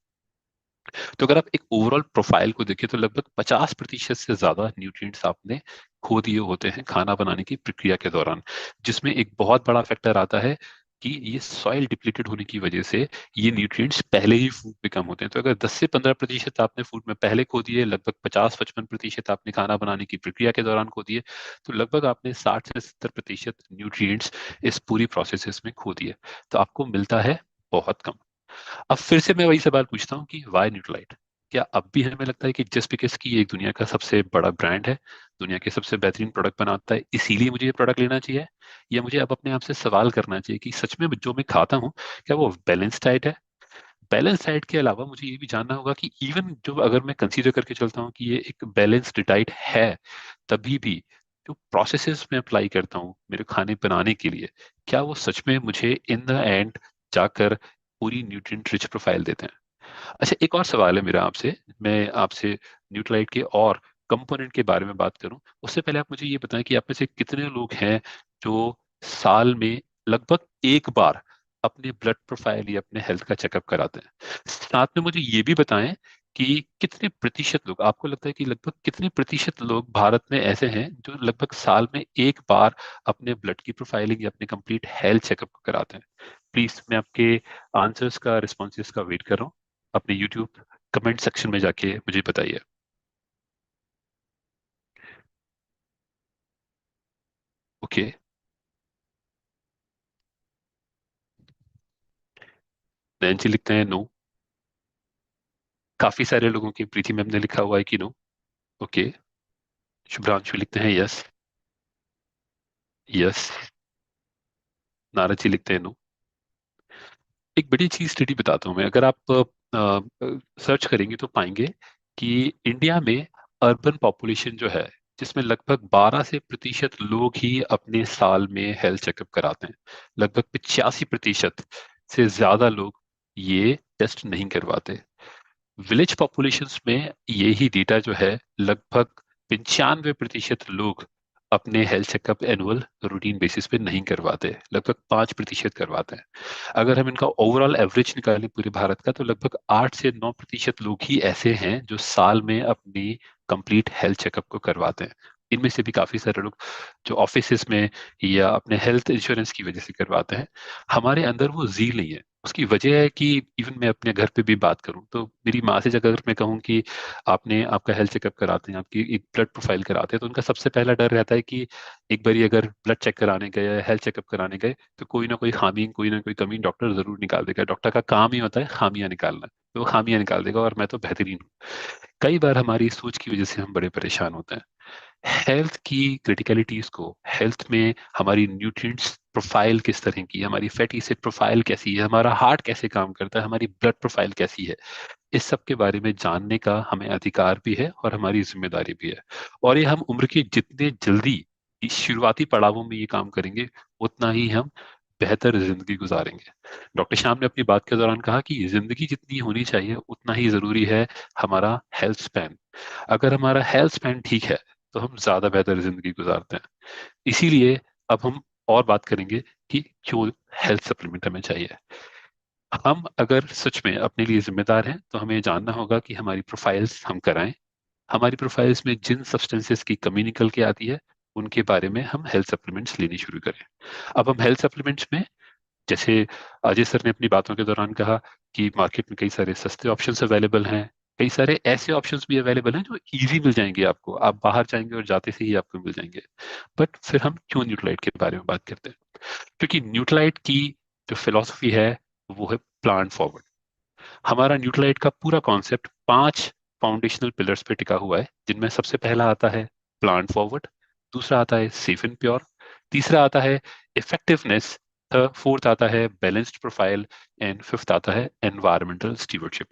तो अगर आप एक ओवरऑल प्रोफाइल को देखें तो लगभग 50% से ज्यादा न्यूट्रिएंट्स आपने खो दिए होते हैं खाना बनाने की प्रक्रिया के दौरान, जिसमें एक बहुत बड़ा फैक्टर आता है कि ये सॉइल डिप्लीटेड होने की वजह से ये न्यूट्रिएंट्स पहले ही फूड में कम होते हैं। तो अगर 10 से 15% आपने फूड में पहले खो दिए, लगभग 50-55% आपने खाना बनाने की प्रक्रिया के दौरान खो दिए, तो लगभग आपने 60 से 70% न्यूट्रिएंट्स इस पूरी प्रोसेस में खो दिए। तो आपको मिलता है बहुत कम। अब फिर से मैं वही सवाल पूछता हूँ कि वाई न्यूट्रलाइट? क्या अब भी हमें लगता है कि जस्ट बिकॉज की ये एक दुनिया का सबसे बड़ा ब्रांड है, दुनिया के सबसे बेहतरीन प्रोडक्ट बनाता है, इसीलिए मुझे ये प्रोडक्ट लेना चाहिए? या मुझे अब अपने आप से सवाल करना चाहिए कि सच में जो मैं खाता हूँ क्या वो बैलेंस डाइट है? बैलेंस डाइट के अलावा मुझे ये भी जानना होगा कि इवन जो अगर मैं कंसीडर करके चलता हूँ कि ये एक बैलेंस्ड डाइट है, तभी भी जो प्रोसेसेस मैं अप्लाई करता हूँ मेरे खाने बनाने के लिए, क्या वो सच में मुझे इन द एंड जाकर पूरी न्यूट्रिएंट रिच प्रोफाइल देते हैं? अच्छा, एक और सवाल है मेरा आपसे। मैं आपसे न्यूट्राइट के और कंपोनेंट के बारे में बात करूं, उससे पहले आप मुझे ये बताएं कि आप में से कितने लोग हैं जो साल में लगभग एक बार अपने ब्लड प्रोफाइल या अपने हेल्थ का चेकअप कराते हैं। साथ में मुझे ये भी बताएं कि कितने प्रतिशत लोग, आपको लगता है कि लगभग कितने प्रतिशत लोग भारत में ऐसे हैं जो लगभग साल में एक बार अपने ब्लड की प्रोफाइलिंग या अपने कंप्लीट हेल्थ चेकअप कराते हैं? प्लीज, मैं आपके आंसर्स का, रिस्पॉन्सेज का वेट कर रहा हूँ। अपने YouTube कमेंट सेक्शन में जाके मुझे बताइए। ओके, नैन्सी लिखते हैं नो। काफी सारे लोगों की, प्रीति मैम ने लिखा हुआ है कि नो। ओके, शुभ्रांशु लिखते हैं यस। यस, नारद जी लिखते हैं नो। एक बड़ी चीज स्टडी बताता हूँ मैं। अगर आप सर्च करेंगे तो पाएंगे कि इंडिया में अर्बन पॉपुलेशन जो है, जिसमें लगभग 12 से प्रतिशत लोग ही अपने साल में हेल्थ चेकअप कराते हैं, लगभग 85% से ज्यादा लोग ये टेस्ट नहीं करवाते। विलेज पॉपुलेशंस में यही डेटा जो है, लगभग 95% लोग अपने health checkup annual routine basis पे नहीं करवाते, लगभग 5% करवाते हैं। अगर हम इनका ओवरऑल एवरेज निकालें पूरे भारत का, तो लगभग 8 से 9% लोग ही ऐसे हैं जो साल में अपनी कंप्लीट हेल्थ चेकअप को करवाते हैं। इनमें से भी काफी सारे लोग जो ऑफिसेस में या अपने हेल्थ इंश्योरेंस की वजह से करवाते हैं। हमारे अंदर वो जील नहीं है। उसकी वजह है कि इवन मैं अपने घर पे भी बात करूं तो मेरी माँ से अगर मैं कहूं कि आपने आपका हेल्थ चेकअप कराते हैं, आपकी एक ब्लड प्रोफाइल कराते हैं, तो उनका सबसे पहला डर रहता है कि एक बार अगर ब्लड चेक कराने गए, हेल्थ चेकअप कराने गए, तो कोई ना कोई खामी, कोई ना कोई कमी डॉक्टर जरूर निकाल देगा। डॉक्टर का काम ही होता है खामियां निकालना, तो वो खामियां निकाल देगा और मैं तो बेहतरीन हूँ। कई बार हमारी सोच की वजह से हम बड़े परेशान होते हैं। हेल्थ की क्रिटिकलिटीज को, हेल्थ में हमारी न्यूट्रिएंट्स प्रोफाइल किस तरह की है, हमारी फैटी एसिड प्रोफाइल कैसी है, हमारा हार्ट कैसे काम करता है, हमारी ब्लड प्रोफाइल कैसी है, इस सब के बारे में जानने का हमें अधिकार भी है और हमारी जिम्मेदारी भी है। और ये हम उम्र के जितने जल्दी इस शुरुआती पड़ावों में ये काम करेंगे, उतना ही हम बेहतर जिंदगी गुजारेंगे। डॉक्टर श्याम ने अपनी बात के दौरान कहा कि जिंदगी जितनी होनी चाहिए उतना ही जरूरी है हमारा हेल्थ स्पैन। अगर हमारा हेल्थ स्पैन ठीक है तो हम ज्यादा बेहतर जिंदगी गुजारते हैं। इसीलिए अब हम और बात करेंगे कि क्यों हेल्थ सप्लीमेंट हमें चाहिए। हम अगर सच में अपने लिए जिम्मेदार हैं तो हमें जानना होगा कि हमारी प्रोफाइल्स हम कराएं। हमारी प्रोफाइल्स में जिन सब्सटेंसेस की कमी निकल के आती है, उनके बारे में हम हेल्थ सप्लीमेंट्स लेनी शुरू करें। अब हम हेल्थ सप्लीमेंट्स में, जैसे अजय सर ने अपनी बातों के दौरान कहा कि मार्केट में कई सारे सस्ते ऑप्शंस अवेलेबल हैं, कई सारे ऐसे ऑप्शंस भी अवेलेबल हैं जो इजी मिल जाएंगे आपको, आप बाहर जाएंगे और जाते से ही आपको मिल जाएंगे। बट फिर हम क्यों न्यूट्रालाइट के बारे में बात करते हैं? क्योंकि न्यूट्रालाइट की जो फिलॉसफी है वो है प्लांट फॉरवर्ड। हमारा न्यूट्रालाइट का पूरा कॉन्सेप्ट 5 फाउंडेशनल पिलर्स पे टिका हुआ है, जिनमें सबसे पहला आता है प्लांट फॉरवर्ड, दूसरा आता है सेफ एंड प्योर, तीसरा आता है इफेक्टिवनेस, फोर्थ आता है बैलेंस्ड प्रोफाइल, एंड फिफ्थ आता है एनवायरमेंटल स्टीवर्डशिप।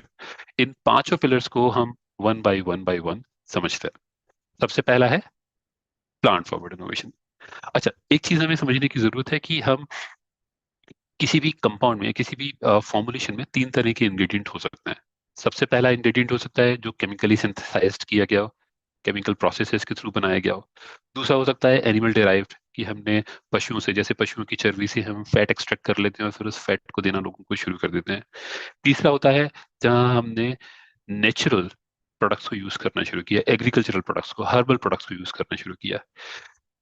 इन पांचों पिलर्स को हम वन बाय वन समझते हैं। सबसे पहला है प्लांट फॉरवर्ड इनोवेशन। अच्छा, एक चीज हमें समझने की जरूरत है कि हम किसी भी कंपाउंड में, किसी भी फॉर्मुलेशन में 3 तरह के इंग्रेडिएंट हो सकते हैं। सबसे पहला इंग्रेडिएंट हो सकता है जो केमिकली सिंथेसाइज्ड किया गया हो, केमिकल प्रोसेसेस के थ्रू बनाया गया हो। दूसरा हो सकता है एनिमल डेराइव्ड, कि हमने पशुओं से, जैसे पशुओं की चर्बी से हम फैट एक्सट्रैक्ट कर लेते हैं और फिर उस फैट को देना लोगों को शुरू कर देते हैं। तीसरा होता है जहां हमने नेचुरल प्रोडक्ट्स को यूज करना शुरू किया, एग्रीकल्चरल प्रोडक्ट्स को, हर्बल प्रोडक्ट्स को यूज करना शुरू किया।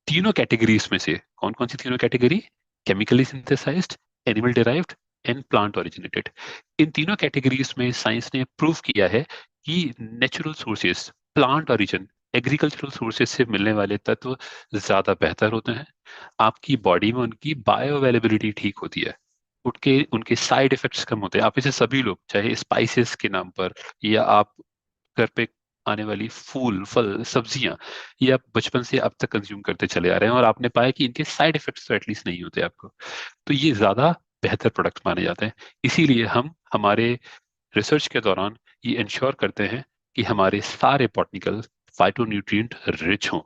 तीनों कैटेगरीज में से कौन कौन सी तीनों category? Chemically synthesised, animal derived and plant originated. इन तीनों कैटेगरीज में साइंस ने प्रूव किया है कि natural sources, plant origin, agricultural sources से मिलने वाले तत्व ज्यादा बेहतर होते हैं। आपकी बॉडी में उनकी बायो अवेलेबिलिटी ठीक होती है, उनके उनके साइड इफेक्ट्स कम होते हैं। आप इसे सभी लोग, चाहे स्पाइसेस के नाम पर, या आप घर पे आने वाली फूल फल सब्जियां, ये आप बचपन से अब तक कंज्यूम करते चले आ रहे हैं और आपने पाया कि इनके साइड इफेक्ट्स तो एटलीस्ट नहीं होते आपको, तो ये ज्यादा बेहतर प्रोडक्ट माने जाते हैं। इसीलिए हम हमारे रिसर्च के दौरान ये इंश्योर करते हैं कि हमारे सारे बॉटनिकल फाइटोन्यूट्रिएंट रिच हों।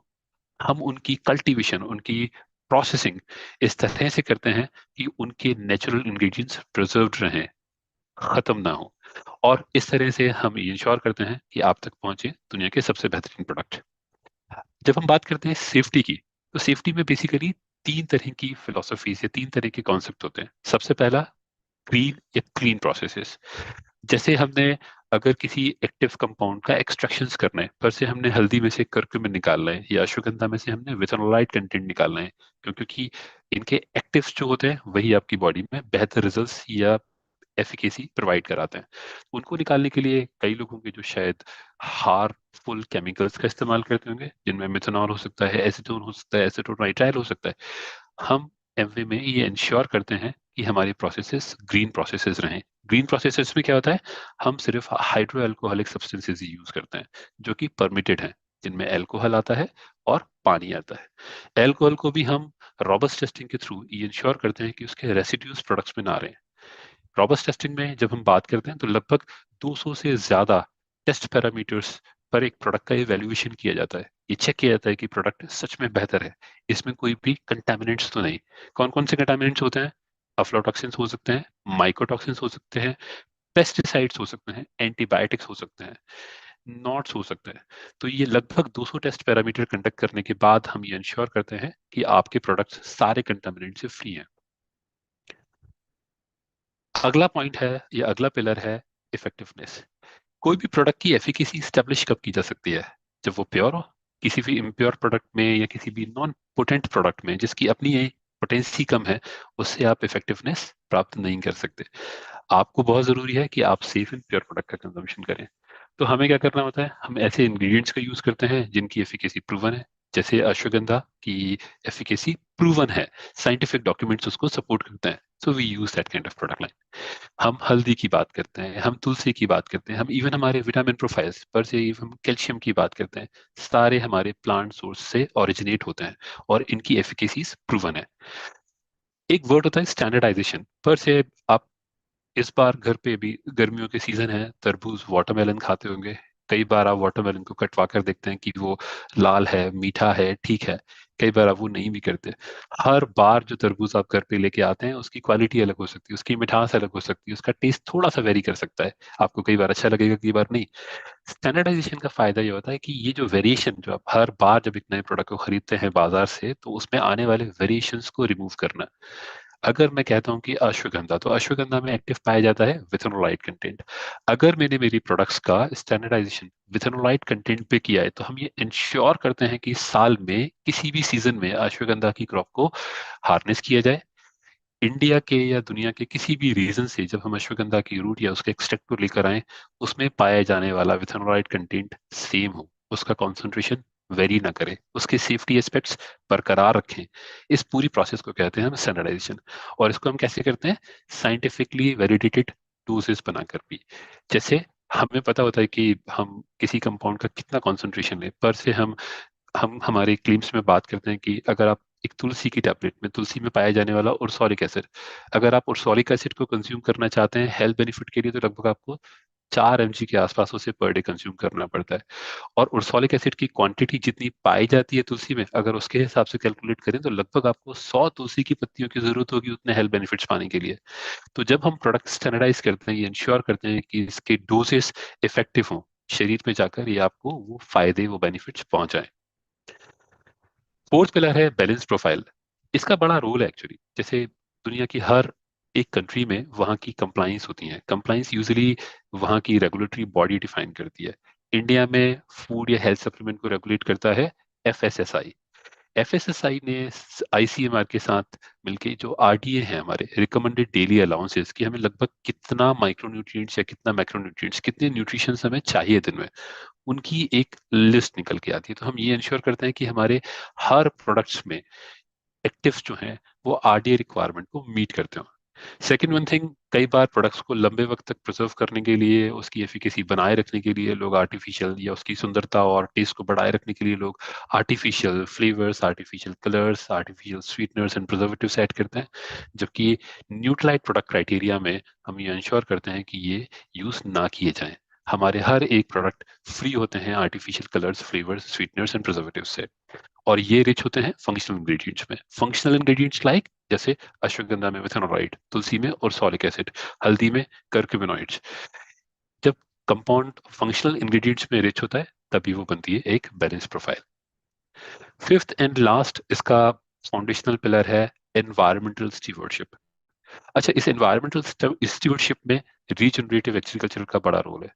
हम उनकी कल्टीवेशन, उनकी प्रोसेसिंग इस तरह से करते हैं कि उनके नेचुरल इंग्रेडिएंट्स प्रिजर्व्ड रहें, खत्म ना हो। और इस तरह से हम इंश्योर करते हैं कि आप तक पहुंचे दुनिया के सबसे बेहतरीन प्रोडक्ट। जब हम बात करते हैं सेफ्टी की, तो सेफ्टी में बेसिकली 3 तरह की फिलोसफीज या 3 तरह के कॉन्सेप्ट होते हैं। सबसे पहला ग्रीन या क्लीन प्रोसेसेस। जैसे हमने अगर किसी एक्टिव कंपाउंड का एक्सट्रैक्शंस करना है, पर से हमने हल्दी में से करक्यूमिन निकालना है या अश्वगंधा में से हमने विथनोलाइट कंटेंट निकालना है, क्योंकि इनके एक्टिव्स जो होते हैं वही आपकी बॉडी में बेहतर रिजल्ट्स या एफिकेसी प्रोवाइड कराते हैं। उनको निकालने के लिए कई लोग होंगे जो शायद हार्मफुल केमिकल्स का इस्तेमाल करते होंगे, जिनमें मिथेनॉल हो सकता है, एसीटोन हो सकता है, एसीटोनाइट्राइल हो सकता है। हम एमवे में ये इंश्योर करते हैं कि हमारी प्रोसेसेस ग्रीन प्रोसेसेस रहें। ग्रीन प्रोसेसेस में क्या होता है? हम सिर्फ हाइड्रो अल्कोहलिक सब्सटेंसेस ही यूज करते हैं जो कि परमिटेड हैं, जिनमें अल्कोहल आता है और पानी आता है। अल्कोहल को भी हम रॉबस्ट टेस्टिंग के थ्रू ये इंश्योर करते हैं कि उसके रेसिड्यूज प्रोडक्ट्स में ना रहें। रॉबस्ट टेस्टिंग में जब हम बात करते हैं तो लगभग 200 से ज्यादा टेस्ट पैरामीटर्स पर एक प्रोडक्ट का इवैल्यूएशन किया जाता है। ये चेक किया जाता है कि प्रोडक्ट सच में बेहतर है, इसमें कोई भी कंटामिनेंट्स तो नहीं। कौन कौन से कंटामिनेंट्स होते हैं? अफ्लाटॉक्सिन्स हो सकते हैं, माइकोटॉक्सिन्स हो सकते हैं, पेस्टिसाइड्स हो सकते हैं, एंटीबायोटिक्स हो सकते हैं, नॉट्स हो सकते हैं। तो ये लगभग 200 टेस्ट पैरामीटर कंडक्ट करने के बाद हम ये इंश्योर करते हैं कि आपके प्रोडक्ट्स सारे कंटामिनेंट से फ्री हैं। अगला पॉइंट है, या अगला पिलर है इफेक्टिवनेस। कोई भी प्रोडक्ट की एफिकेसी स्टैब्लिश कब की जा सकती है? जब वो प्योर हो। किसी भी इम्प्योर प्रोडक्ट में या किसी भी नॉन पोटेंट प्रोडक्ट में जिसकी अपनी पोटेंसी कम है, उससे आप इफेक्टिवनेस प्राप्त नहीं कर सकते। आपको बहुत जरूरी है कि आप सेफ एंड प्योर प्रोडक्ट का कंजम्पशन करें। तो हमें क्या करना होता है, हम ऐसे इंग्रेडिएंट्स का यूज करते हैं जिनकी एफिकेसी प्रूवन है। जैसे अश्वगंधा की एफिकेसी प्रूवन है, साइंटिफिक डॉक्यूमेंट्स उसको सपोर्ट करते हैं, so we use that kind of product line. हम हल्दी की बात करते हैं, हम तुलसी की बात करते हैं, हम इवन हमारे विटामिन प्रोफाइल्स पर से हम कैल्शियम की बात करते हैं, सारे हमारे प्लांट सोर्स से ओरिजिनेट होते हैं और इनकी एफिकेसीज प्रूवन है। एक वर्ड होता है स्टैंडर्डाइजेशन पर से। आप इस बार घर पे भी गर्मियों के सीजन है, तरबूज वाटरमेलन खाते होंगे। कई बार आप वाटरमेलन को कटवा कर देखते हैं कि वो लाल है, मीठा है, ठीक है। कई बार आप वो नहीं भी करते। हर बार जो तरबूज आप घर पे लेके आते हैं उसकी क्वालिटी अलग हो सकती है, उसकी मिठास अलग हो सकती है, उसका टेस्ट थोड़ा सा वेरी कर सकता है। आपको कई बार अच्छा लगेगा, कई बार नहीं। स्टैंडर्डाइजेशन का फायदा ये होता है कि ये जो वेरिएशन, जो आप हर बार जब एक नए प्रोडक्ट को खरीदते हैं बाजार से, तो उसमें आने वाले वेरिएशंस को रिमूव करना। अगर मैं कहता हूँ कि अश्वगंधा, तो अश्वगंधा में एक्टिव पाया जाता है विथेनोलाइट कंटेंट। अगर मैंने मेरी प्रोडक्ट्स का स्टैंडर्डाइजेशन विथेनोलाइट कंटेंट पे किया है, तो हम ये इंश्योर करते हैं कि साल में किसी भी सीजन में अश्वगंधा की क्रॉप को हार्नेस किया जाए। इंडिया के या दुनिया के किसी भी रीजन से जब हम अश्वगंधा की रूट या उसके एक्सट्रैक्ट को लेकर आए, उसमें पाया जाने वाला विथेनोलाइट कंटेंट सेम हो, उसका कॉन्सेंट्रेशन वेरी ना करे, उसके सेफ्टी एस्पेक्ट्स बरकरार रखें। इस पूरी प्रोसेस को कहते हैं हम स्टैंडर्डाइजेशन। और इसको हम कैसे करते हैं, साइंटिफिकली वैलिडेटेड डोजेस बनाकर भी। जैसे हमें पता होता है कि हम किसी कंपाउंड का कितना कॉन्सेंट्रेशन लें, पर से हम हमारे क्लेम्स में बात करते हैं कि अगर आप एक तुलसी की टैबलेट में, तुलसी में पाया जाने वाला उर्सोलिक एसिड, अगर आप उर्सोलिक एसिड को कंज्यूम करना चाहते हैं हेल्थ बेनिफिट के लिए, तो लगभग आपको 4 mg के आसपास उसे पर डे कंज्यूम करना पड़ता है। और उर्सोलिक एसिड की क्वांटिटी जितनी पाई जाती है तुलसी में, अगर उसके हिसाब से कैलकुलेट करें, तो लगभग आपको 100 तुलसी की पत्तियों की जरूरत होगी उतने हेल्थ बेनिफिट्स पाने के लिए। तो जब हम प्रोडक्ट स्टैंडर्डाइज करते हैं, ये इंश्योर करते हैं कि इसके डोजेस इफेक्टिव हों, शरीर में जाकर ये आपको वो फायदे, वो बेनिफिट्स पहुंचाएं। फोर्थ पिलर है बैलेंस प्रोफाइल। इसका बड़ा रोल है एक्चुअली। जैसे दुनिया की हर एक कंट्री में वहाँ की कंप्लाइंस होती हैं। कंप्लाइंस यूजुअली वहाँ की रेगुलेटरी बॉडी डिफाइन करती है। इंडिया में फूड या हेल्थ सप्लीमेंट को रेगुलेट करता है एफएसएसआई। एफएसएसआई ने आईसीएमआर के साथ मिलके जो आरडीए है, हमारे रिकमेंडेड डेली अलाउंसेस, कि हमें लगभग कितना माइक्रोन्यूट्रिएंट्स या कितना मैक्रोन्यूट्रिएंट्स, कितने न्यूट्रिशन हमें चाहिए दिन में, उनकी एक लिस्ट निकल के आती है। तो हम ये इंश्योर करते हैं कि हमारे हर प्रोडक्ट्स में एक्टिव्स जो हैं वो आरडीए रिक्वायरमेंट को मीट करते हो। सेकेंड वन थिंग, कई बार प्रोडक्ट्स को लंबे वक्त तक प्रिजर्व करने के लिए, उसकी एफिकेसी बनाए रखने के लिए लोग आर्टिफिशियल, या उसकी सुंदरता और टेस्ट को बढ़ाए रखने के लिए लोग artificial flavours, artificial colours, artificial sweeteners and preservatives add करते हैं। जबकि न्यूट्रलाइट प्रोडक्ट क्राइटेरिया में हम ये इंश्योर करते हैं कि ये यूज ना किए जाएं। हमारे हर एक प्रोडक्ट फ्री होते हैं artificial colours, flavours, sweeteners and preservative से। और ये रिच होते हैं फंक्शनल इंग्रेडिएंट्स में। फंक्शनल इंग्रेडिएंट्स लाइक, जैसे अश्वगंधा में विथेनोलाइट, तुलसी में ओरसोलिक एसिड, हल्दी में कर्क्यूमिनॉइड्स। जब कंपाउंड फंक्शनल इंग्रेडिएंट्स में रिच होता है, तभी वो बनती है एक balance profile. Fifth and last इसका फाउंडेशनल पिलर है एनवायरमेंटल स्टीवर्डशिप। अच्छा, इस एनवायरमेंटल स्टीवर्डशिप में रीजनरेटिव एग्रीकल्चर का बड़ा रोल है।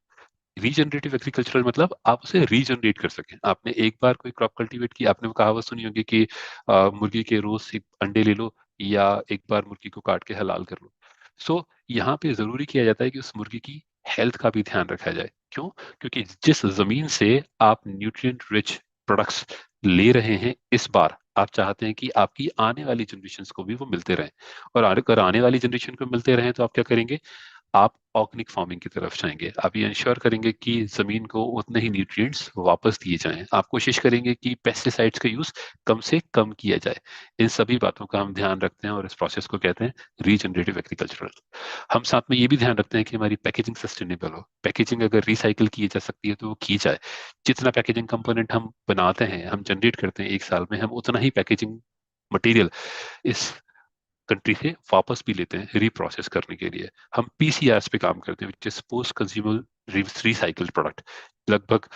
रीजनरेटिव एग्रीकल्चरल मतलब आप उसे रीजनरेट कर सकें। आपने एक बार कोई क्रॉप कल्टीवेट की, आपने वो कहावत सुनी होगी कि मुर्गी के रोज से अंडे ले लो, या एक बार मुर्गी को काट के हलाल कर लो। सो यहाँ पे जरूरी किया जाता है कि उस मुर्गी की हेल्थ का भी ध्यान रखा जाए। क्यों? क्योंकि जिस जमीन से आप न्यूट्रिएंट रिच प्रोडक्ट्स ले रहे हैं, इस बार आप चाहते हैं कि आपकी आने वाली जनरेशन को भी वो मिलते रहें। और अगर आने वाली जनरेशन को मिलते रहें, तो आप क्या करेंगे, आप ऑर्गेनिक फार्मिंग की तरफ जाएंगे। आप ये इंश्योर करेंगे कि जमीन को उतने ही न्यूट्रिएंट्स वापस दिए जाएं। आप कोशिश करेंगे कि पेस्टिसाइड्स का यूज कम से कम किया जाए। इन सभी बातों का हम ध्यान रखते हैं और इस प्रोसेस को कहते हैं रीजनरेटिव एग्रीकल्चरल। हम साथ में ये भी ध्यान रखते हैं कि हमारी पैकेजिंग सस्टेनेबल हो। पैकेजिंग अगर रिसाइकिल की जा सकती है तो वो की जाए। जितना पैकेजिंग कंपोनेंट हम बनाते हैं, हम जनरेट करते हैं एक साल में, हम उतना ही पैकेजिंग मटेरियल इस कंट्री से वापस भी लेते हैं रिप्रोसेस करने के लिए। हम पीसीआरस पे काम करते हैं, which is post consumer recycled product. लगभग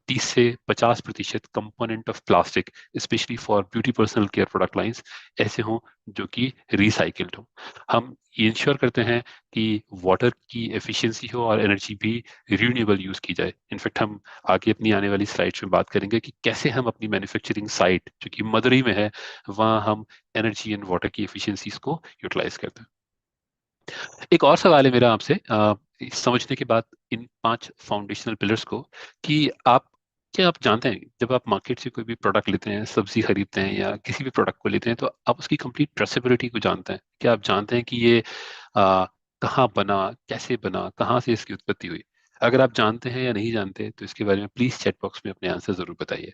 30 से 50% component of plastic, specially for beauty personal care product lines, ऐसे हों जो कि रिसाइकल्ड हो। हम ये इंश्योर करते हैं कि वाटर की एफिशिएंसी हो और एनर्जी भी रिन्यूएबल यूज की जाए। इनफैक्ट हम आगे अपनी आने वाली स्लाइड्स में बात करेंगे कि कैसे हम अपनी मैन्युफैक्चरिंग साइट जो कि मदुरई में है, वहाँ हम एनर्जी एंड वाटर की एफिशिएंसीज को यूटिलाइज करते हैं। एक और सवाल है मेरा आपसे, समझने के बाद इन 5 फाउंडेशनल पिलर्स को, कि आप क्या आप जानते हैं जब आप मार्केट से कोई भी प्रोडक्ट लेते हैं, सब्जी खरीदते हैं या किसी भी प्रोडक्ट को लेते हैं, तो आप उसकी कंप्लीट ट्रेसेबिलिटी को जानते हैं? क्या आप जानते हैं कि ये कहाँ बना, कैसे बना, कहाँ से इसकी उत्पत्ति हुई? अगर आप जानते हैं या नहीं जानते तो इसके बारे में प्लीज चैट बॉक्स में अपने आंसर जरूर बताइए।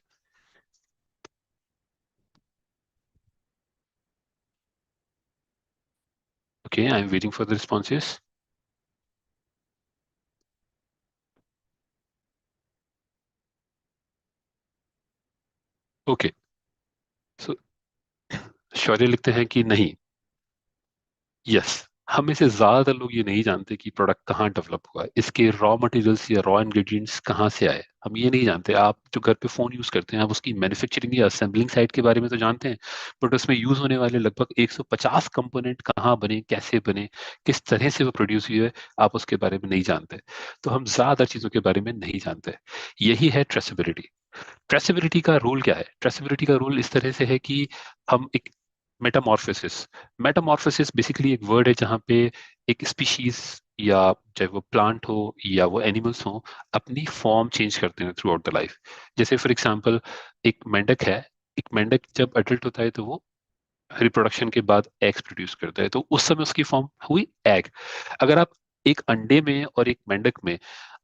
Okay, I am waiting for the responses. Okay, so Shaurya लिखते हैं कि नहीं। यस, हम में से ज्यादातर लोग ये नहीं जानते कि प्रोडक्ट कहाँ डेवलप हुआ, इसके रॉ मटेरियल्स या रॉ इंग्रेडिएंट्स कहाँ से आए, हम ये नहीं जानते। आप जो घर पे फोन यूज करते हैं, आप उसकी मैन्युफैक्चरिंग या असेंबलिंग साइट के बारे में तो जानते हैं, बट उसमें यूज होने वाले लगभग 150 कंपोनेंट कहाँ बने, कैसे बने, किस तरह से वो प्रोड्यूस हुए, आप उसके बारे में नहीं जानते। तो हम ज्यादातर चीजों के बारे में नहीं जानते। यही है ट्रेसेबिलिटी। ट्रेसेबिलिटी का रूल क्या है? ट्रेसेबिलिटी का रूल इस तरह से है कि हम एक मेटामॉर्फोसिस, मेटामॉर्फोसिस बेसिकली एक वर्ड है जहाँ पे एक स्पीशीज, या चाहे वो प्लांट हो या वो एनिमल्स हो, अपनी फॉर्म चेंज करते हैं थ्रू आउट द लाइफ। जैसे फॉर एग्जांपल, एक मेंढक है, एक मेंढक जब अडल्ट होता है तो वो रिप्रोडक्शन के बाद एग्स प्रोड्यूस करता है, तो उस समय उसकी फॉर्म हुई एग। अगर आप एक अंडे में और एक मेंढक में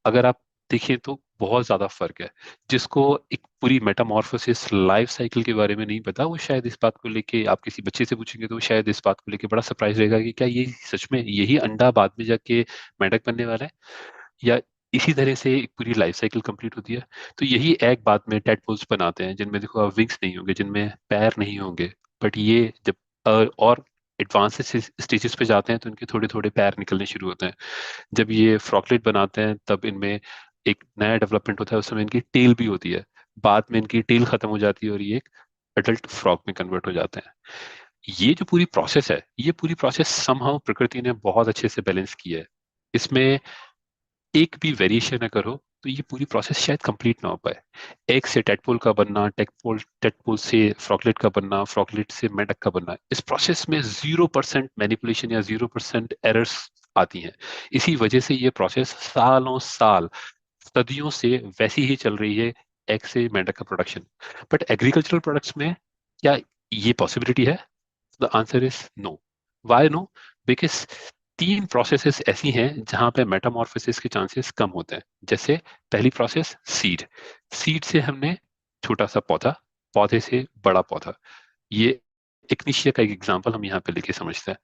अगर आप देखिए तो बहुत ज्यादा फर्क है। जिसको एक पूरी मेटामॉर्फोसिस लाइफ साइकिल के बारे में नहीं पता, वो शायद इस बात को लेके, आप किसी बच्चे से पूछेंगे तो वो शायद इस बात को लेके बड़ा सरप्राइज रहेगा कि क्या ये सच में यही अंडा बाद में जाके मेंढक बनने वाला है, या इसी तरह से एक पूरी लाइफ साइकिल कंप्लीट होती है। तो यही एग बाद में टेडपोल्स बनाते हैं, जिनमें देखो आप विंग्स नहीं होंगे, जिनमें पैर नहीं होंगे, बट ये जब और एडवांस स्टेजेस पे जाते हैं तो इनके थोड़े थोड़े पैर निकलने शुरू होते हैं। जब ये फ्रॉकलेट बनाते हैं तब इनमें एक नया डेवलपमेंट होता है, उस समय इनकी टेल भी होती है। बाद में इनकी टेल खत्म हो जाती है और ये एक अडल्ट फ्रॉक में कन्वर्ट हो जाते हैं। ये जो पूरी प्रोसेस है, ये पूरी प्रोसेस समहाउ प्रकृति ने बहुत अच्छे से बैलेंस की है। इसमें एक भी वेरिएशन अगर हो तो ये पूरी प्रोसेस शायद कंप्लीट ना हो पाए। एग से टेडपोल का बनना, टेडपोल टेडपोल से फ्रॉकलेट का बनना, फ्रॉकलेट से मेंढक का बनना, इस प्रोसेस में 0% मैनिपुलेशन या 0% एरर्स आती हैं। इसी वजह से ये प्रोसेस सालों साल, सदियों से वैसी ही चल रही है, एग से मेंढक का प्रोडक्शन। बट एग्रीकल्चरल प्रोडक्ट्स में क्या ये पॉसिबिलिटी है? The answer is no. Why no? Because 3 processes ऐसी हैं जहां पे मेटामॉर्फोसिस के चांसेस कम होते हैं। जैसे पहली प्रोसेस सीड, सीड से हमने छोटा सा पौधा, पौधे से बड़ा पौधा। ये इग्निशिया का एक एग्जांपल हम यहाँ पे लेके समझते हैं।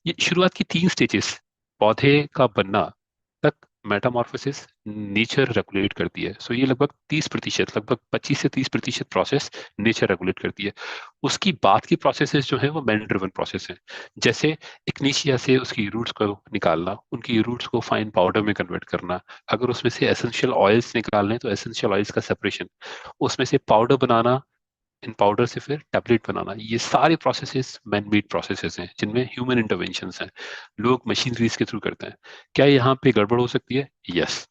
ये शुरुआत की 3 स्टेजेस, पौधे का बनना तक, मेटामॉर्फोसिस नेचर रेगुलेट करती है। सो ये लगभग 30%, लगभग 25 से 30% प्रोसेस नेचर रेगुलेट करती है। उसकी बाद की प्रोसेसेस जो है वो मैन ड्रिवन प्रोसेस है। जैसे इग्निशिया से उसकी रूट्स को निकालना, उनकी रूट्स को फाइन पाउडर में कन्वर्ट करना, अगर उसमें से एसेंशियल ऑयल्स निकालने तो एसेंशियल ऑयल्स का सेपरेशन, उसमें से पाउडर बनाना, इन पाउडर से फिर टैबलेट बनाना, ये सारे प्रोसेसेस मैन मेड प्रोसेसेस हैं जिनमें ह्यूमन इंटरवेंशंस हैं। लोग मशीनरीज के थ्रू करते हैं। क्या यहाँ पे गड़बड़ हो सकती है? Yes,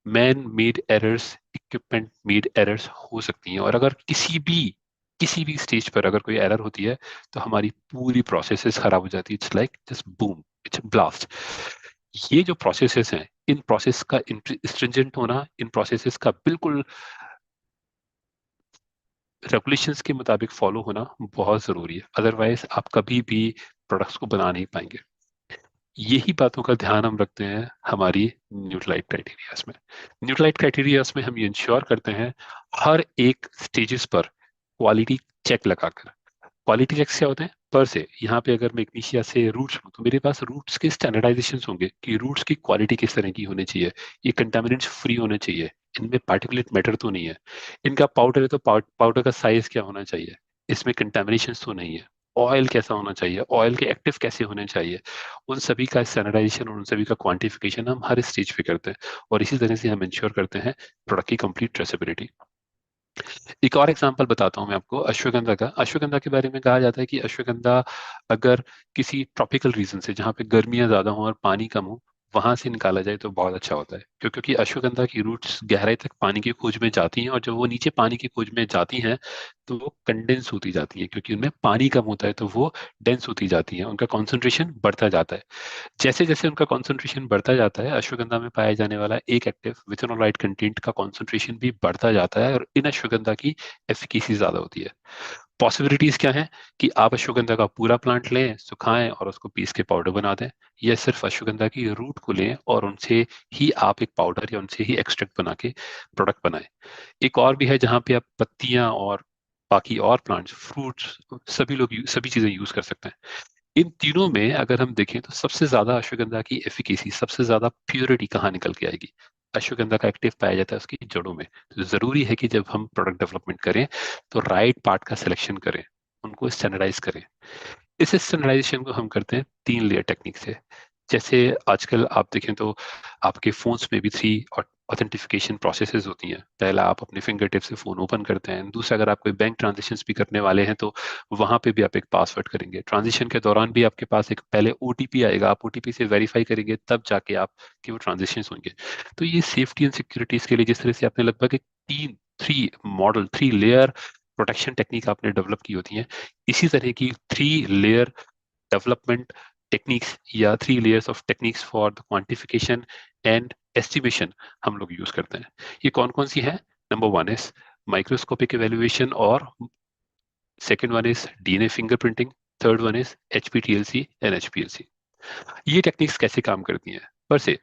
man made errors, equipment made errors हो सकती हैं, और अगर किसी भी स्टेज पर अगर कोई एरर होती है तो हमारी पूरी प्रोसेसेस खराब हो जाती है। It's like just boom, it's blast. ये जो प्रोसेसेस हैं, इन प्रोसेस का स्ट्रिंजेंट होना, इन प्रोसेसेस का बिल्कुल रेगुलेशंस के मुताबिक फॉलो होना बहुत जरूरी है, अदरवाइज आप कभी भी प्रोडक्ट्स को बना नहीं पाएंगे। यही बातों का ध्यान हम रखते हैं हमारी न्यूट्रलाइट क्राइटेरियाज में। न्यूट्रलाइट क्राइटेरियाज में हम ये इंश्योर करते हैं हर एक स्टेजेस पर क्वालिटी चेक लगाकर। क्वालिटी चेक्स क्या होते हैं? पर से यहाँ पे अगर मैं इग्निशिया से रूट्स लूँ तो मेरे पास रूट्स के स्टैंडर्डाइजेशन होंगे कि रूट्स की क्वालिटी किस तरह की होनी चाहिए, ये कंटामिनेंट्स फ्री होने चाहिए, इनमें पार्टिकुलेट मैटर तो नहीं है, इनका पाउडर है तो पाउडर का साइज क्या होना चाहिए, इसमें कंटामिनेशन तो नहीं है, ऑयल कैसा होना चाहिए, ऑयल के एक्टिव कैसे होने चाहिए, उन सभी का स्टैंडर्डाइजेशन और उन सभी का क्वांटिफिकेशन हम हर स्टेज पे करते हैं, और इसी तरह से हम इंश्योर करते हैं प्रोडक्ट की कंप्लीट ट्रेसेबिलिटी। एक और एग्जांपल बताता हूँ मैं आपको अश्वगंधा का। अश्वगंधा के बारे में कहा जाता है कि अश्वगंधा अगर किसी ट्रॉपिकल रीजन से, जहाँ पे गर्मियाँ ज्यादा हो और पानी कम हो, वहां से निकाला जाए तो बहुत अच्छा होता है। क्योंकि अश्वगंधा की रूट्स गहराई तक पानी की खोज में जाती हैं, और जब वो नीचे पानी की खोज में जाती हैं तो वो कंडेंस होती जाती हैं, क्योंकि उनमें पानी कम होता है तो वो डेंस होती जाती हैं, उनका कॉन्सेंट्रेशन बढ़ता जाता है। जैसे जैसे उनका कॉन्सेंट्रेशन बढ़ता जाता है, अश्वगंधा में पाया जाने वाला एक एक्टिव विथेनोलाइट कंटेंट का कॉन्सेंट्रेशन भी बढ़ता जाता है, और इन अश्वगंधा की एफिकेसी ज्यादा होती है। पॉसिबिलिटीज क्या है कि आप अश्वगंधा का पूरा प्लांट लें, सुखाएं और उसको पीस के पाउडर बना दें, या सिर्फ अश्वगंधा की रूट को लें और उनसे ही आप एक पाउडर या उनसे ही एक्सट्रैक्ट बना के प्रोडक्ट बनाएं। एक और भी है जहाँ पे आप पत्तियां और बाकी और प्लांट्स, फ्रूट्स, सभी लोग सभी चीजें यूज कर सकते हैं। इन तीनों में अगर हम देखें तो सबसे ज्यादा अश्वगंधा की एफिकेसी, सबसे ज्यादा प्योरिटी कहाँ निकल के आएगी? अश्वगंधा का एक्टिव पाया जाता है उसकी जड़ों में। तो जरूरी है कि जब हम प्रोडक्ट डेवलपमेंट करें तो राइट पार्ट का सिलेक्शन करें, उनको स्टैंडर्डाइज करें। इस स्टैंडर्डाइजेशन को हम करते हैं 3 लेयर टेक्निक से। जैसे आजकल आप देखें तो आपके फोन्स में भी 3 ऑथेंटिफिकेशन प्रोसेसेस होती हैं। पहला, आप अपने फिंगर टिप से फोन ओपन करते हैं। दूसरा, अगर आप कोई बैंक ट्रांजेक्शन्स भी करने वाले हैं तो वहां पे भी आप एक पासवर्ड करेंगे। ट्रांजेक्शन के दौरान भी आपके पास एक पहले ओटीपी आएगा, आप ओटीपी से वेरीफाई करेंगे, तब जाके आप कि वो ट्रांजेक्शन होंगे। तो ये सेफ्टी एंड सिक्योरिटीज के लिए जिस तरह से आपने लगभग एक तीन three model 3 layer protection technique आपने डेवलप की होती हैं, इसी तरह की 3 लेयर डेवलपमेंट टेक्निक्स या 3 layers of techniques for the quantification and estimation हम लोग यूज करते हैं। ये कौन कौन सी है? नंबर 1 इज माइक्रोस्कोपिक एवेल्युएशन, और second one is DNA fingerprinting, third one is HPTLC and HPLC. ये टेक्निक्स कैसे काम करती हैं? पर से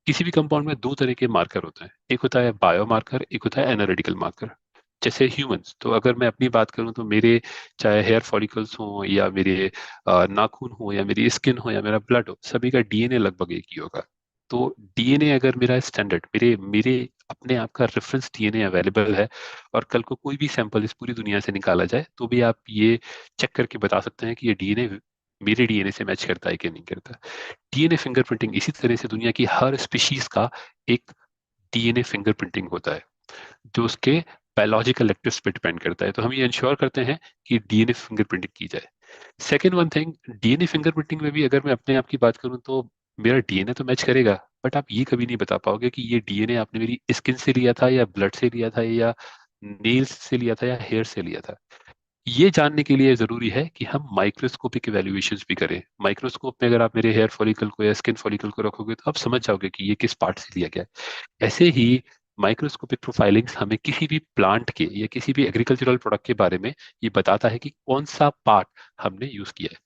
किसी भी कंपाउंड में 2 तरह के मार्कर होते हैं, एक होता है बायो मार्कर, एक होता है एनालिटिकल मार्कर। जैसे ह्यूमंस, तो अगर मैं अपनी बात करूं तो मेरे चाहे हेयर फॉलिकल्स हो या मेरे नाखून हो या मेरी स्किन हो या मेरा ब्लड हो, सभी का डीएनए लगभग एक ही होगा। तो डीएनए अगर मेरा स्टैंडर्ड, मेरे मेरे अपने आप का रेफरेंस डीएनए अवेलेबल है, और कल को कोई भी सैंपल इस पूरी दुनिया से निकाला जाए तो भी आप ये चेक करके बता सकते हैं कि ये डीएनए मेरे डीएनए से मैच करता है कि नहीं करता। डीएनए फिंगरप्रिंटिंग इसी तरह से दुनिया की हर स्पीशीज का एक डीएनए फिंगरप्रिंटिंग होता है, जो उसके बायोलॉजिकल एक्टिव्स पे डिपेंड करता है। तो हम ये इंश्योर करते हैं कि डीएनए फिंगरप्रिंटिंग की जाए। Second one thing, DNA fingerprinting में भी अगर मैं अपने आप की बात करूं तो मेरा डीएनए तो मैच करेगा, बट आप ये कभी नहीं बता पाओगे कि ये डीएनए आपने मेरी स्किन से लिया था या ब्लड से लिया था या नेल्स से लिया था या हेयर से लिया था। ये जानने के लिए जरूरी है कि हम माइक्रोस्कोपिक इवेल्युएशंस भी करें। माइक्रोस्कोप में अगर आप मेरे हेयर फॉलिकल को या स्किन फॉलिकल को रखोगे तो आप समझ जाओगे कि ये किस पार्ट से लिया गया है। ऐसे ही माइक्रोस्कोपिक प्रोफाइलिंग्स हमें किसी भी प्लांट के या किसी भी एग्रीकल्चरल प्रोडक्ट के बारे में ये बताता है कि कौन सा पार्ट हमने यूज किया है।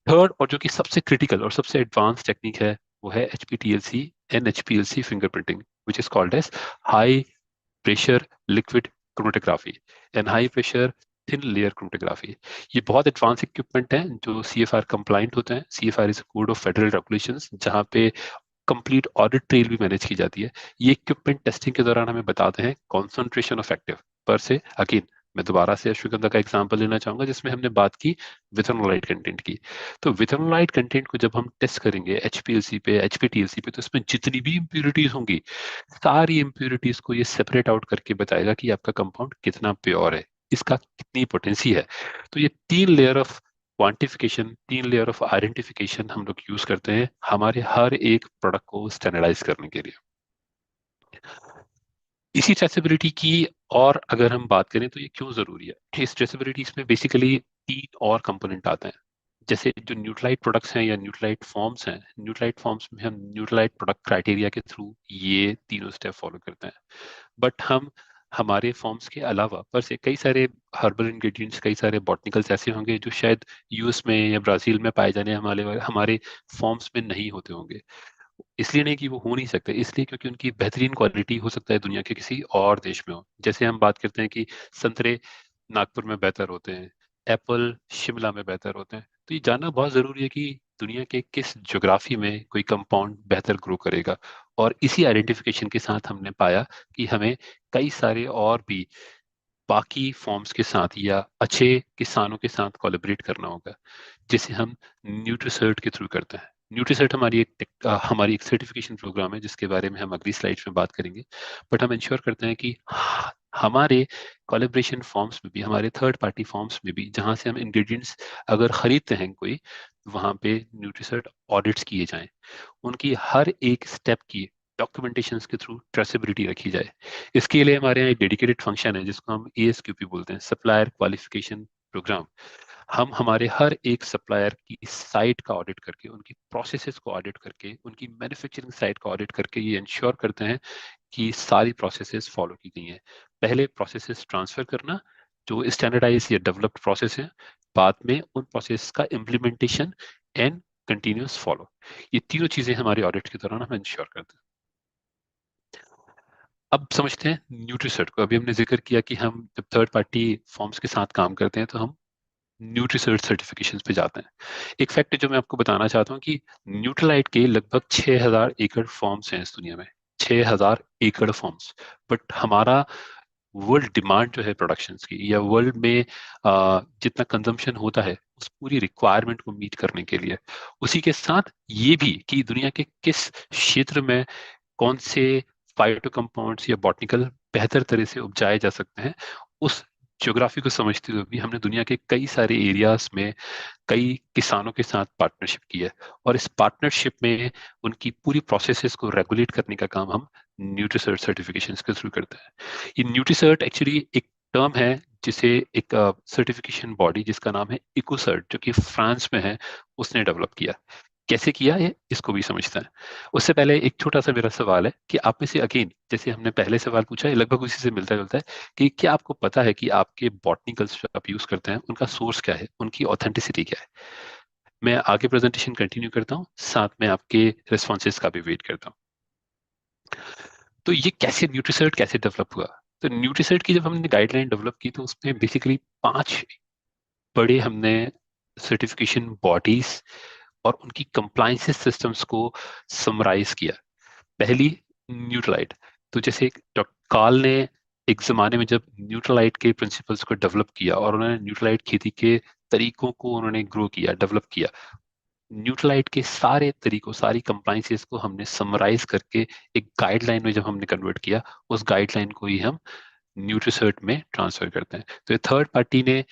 थर्ड, और जो कि सबसे क्रिटिकल और सबसे एडवांस टेक्निक है, वो है HPTLC and HPLC fingerprinting, which is called as high pressure liquid chromatography and high pressure thin layer chromatography. ये बहुत एडवांस इक्विपमेंट हैं जो सीएफआर कंप्लाइंट होते हैं। CFR is code of federal regulations, जहाँ पे कंप्लीट ऑडिट ट्रेल भी manage की जाती है। ये इक्विपमेंट टेस्टिंग के दौरान हमें बताते हैं कॉन्सेंट्रेशन ऑफ एक्टिव पर से। अगेन, मैं दोबारा से अश्वगंधा का एग्जांपल लेना चाहूंगा जिसमें हमने बात की विथेनोलाइट कंटेंट की। तो विथेनोलाइट कंटेंट को जब हम टेस्ट करेंगे एचपीएलसी पे, एचपीटीएलसी पे, तो इसमें जितनी भी इम्प्यूरिटीज होंगी, सारी इम्प्यूरिटीज को ये सेपरेट आउट करके बताएगा कि आपका कंपाउंड कितना प्योर है, इसका कितनी पोटेंसी है। तो ये 3 layer of quantification, 3 layer of identification हम लोग यूज करते हैं हमारे हर एक प्रोडक्ट को स्टैंडर्डाइज करने के लिए। इसी ट्रेसेबिलिटी की और अगर हम बात करें तो ये क्यों जरूरी है? इस ट्रेसेबिलिटी में बेसिकली 3 और कंपोनेंट आते हैं। जैसे जो न्यूट्रलाइट प्रोडक्ट्स हैं या न्यूट्रलाइट फॉर्म्स हैं, न्यूट्रलाइट फॉर्म्स में हम न्यूट्रलाइट प्रोडक्ट क्राइटेरिया के थ्रू ये तीनों स्टेप फॉलो करते हैं। बट हम हमारे फॉर्म्स के अलावा पर से कई सारे हर्बल इंग्रेडिएंट्स, कई सारे बॉटनिकल्स ऐसे होंगे जो शायद यूएस में या ब्राजील में पाए जाने हमारे हमारे फॉर्म्स में नहीं होते होंगे। इसलिए नहीं कि वो हो नहीं सकते, इसलिए क्योंकि उनकी बेहतरीन क्वालिटी हो सकता है दुनिया के किसी और देश में हो। जैसे हम बात करते हैं कि संतरे नागपुर में बेहतर होते हैं, एप्पल शिमला में बेहतर होते हैं। तो ये जानना बहुत जरूरी है कि दुनिया के किस ज्योग्राफी में कोई कंपाउंड बेहतर ग्रो करेगा। और इसी आइडेंटिफिकेशन के साथ हमने पाया कि हमें कई सारे और भी बाकी फॉर्म्स के साथ या अच्छे किसानों के साथ कोलैबोरेट करना होगा, जिसे हम न्यूट्रीसर्ट के थ्रू करते हैं। न्यूट्रीसर्ट हमारी एक सर्टिफिकेशन प्रोग्राम है जिसके बारे में हम अगली स्लाइड्स में बात करेंगे। बट हम इंश्योर करते हैं कि हमारे कोलैबोरेशन फॉर्म्स में भी, हमारे थर्ड पार्टी फॉर्म्स में भी, जहां से हम इंग्रेडिएंट्स अगर खरीदते हैं कोई, वहां पे न्यूट्रीसर्ट ऑडिट्स किए जाएं, उनकी हर एक स्टेप की डॉक्यूमेंटेशन के थ्रू ट्रेसेबिलिटी रखी जाए। इसके लिए हमारे यहाँ एक डेडिकेटेड फंक्शन है जिसको हम ASQP बोलते हैं, सप्लायर क्वालिफिकेशन प्रोग्राम। हम हमारे हर एक सप्लायर की साइट का ऑडिट करके, उनकी प्रोसेसेस को ऑडिट करके, उनकी मैन्युफैक्चरिंग साइट का ऑडिट करके ये इंश्योर करते हैं कि सारी प्रोसेसेस फॉलो की गई हैं। पहले प्रोसेसेस ट्रांसफर करना जो स्टैंडर्डाइज या डेवलप्ड प्रोसेस है, बाद में उन प्रोसेस का इम्प्लीमेंटेशन एंड कंटिन्यूस फॉलो। ये तीनों चीजें हमारे ऑडिट के दौरान हम इंश्योर करते हैं। अब समझते हैं न्यूट्रीसर्ट को। अभी हमने जिक्र किया कि हम जब थर्ड पार्टी फॉर्म्स के साथ काम करते हैं तो हम न्यूट्रीसर्ट सर्टिफिकेशन पे जाते हैं। एक फैक्ट जो मैं आपको बताना चाहता हूँ कि न्यूट्रलाइट के लगभग 6000 एकड़ फॉर्म्स हैं इस दुनिया में, 6000 एकड़ फॉर्म्स। बट हमारा वर्ल्ड डिमांड जो है प्रोडक्शन की, या वर्ल्ड में जितना कंजम्पशन होता है उस पूरी रिक्वायरमेंट को मीट करने के लिए, उसी के साथ ये भी कि दुनिया के किस क्षेत्र में कौन से फाइटो कंपाउंड्स या बॉटनिकल बेहतर तरह से उपजाए जा सकते हैं, उस ज्योग्राफी को समझते हुए भी हमने दुनिया के कई सारे एरियाज में कई किसानों के साथ पार्टनरशिप की है। और इस पार्टनरशिप में उनकी पूरी प्रोसेसेस को रेगुलेट करने का काम हम न्यूट्रीसर्ट सर्टिफिकेशन के थ्रू करते हैं। ये न्यूट्रीसर्ट एक्चुअली एक टर्म है जिसे एक सर्टिफिकेशन बॉडी जिसका नाम है इकोसर्ट, जो कि फ्रांस में है, उसने डेवलप किया। कैसे किया है इसको भी समझते हैं। उससे पहले एक छोटा सा मेरा सवाल है कि आप में से अगेन, जैसे हमने पहले सवाल पूछा है, लगभग उसी से मिलता जुलता है, कि क्या आपको पता है कि आपके बॉटनिकल्स जो आप यूज करते हैं उनका सोर्स क्या है, उनकी ऑथेंटिसिटी क्या है। मैं आगे प्रेजेंटेशन कंटिन्यू करता हूँ, साथ में आपके रिस्पॉन्सेज का भी वेट करता हूँ। तो ये कैसे न्यूट्रीसर्ट कैसे डेवलप हुआ। तो न्यूट्रीसर्ट की जब हमने गाइडलाइन डेवलप की तो उसमें बेसिकली 5 बड़े हमने सर्टिफिकेशन बॉडीज और उनकी कंप्लायंसेस सिस्टम्स को समराइज किया। पहली, न्यूट्रलाइट। तो जैसे डॉक्टर काल ने एक जमाने में जब न्यूट्रलाइट के प्रिंसिपल्स को डेवलप किया और उन्होंने न्यूट्रलाइट खेती के तरीकों को उन्होंने ग्रो किया, डेवलप किया, न्यूट्रलाइट के सारे तरीकों, सारी कंप्लायंसेस को हमने समराइज करके एक गाइडलाइन में जब हमने कन्वर्ट किया, उस गाइडलाइन को ही हम न्यूट्रीसर्ट में ट्रांसफर करते हैं। तो ये थर्ड पार्टी ने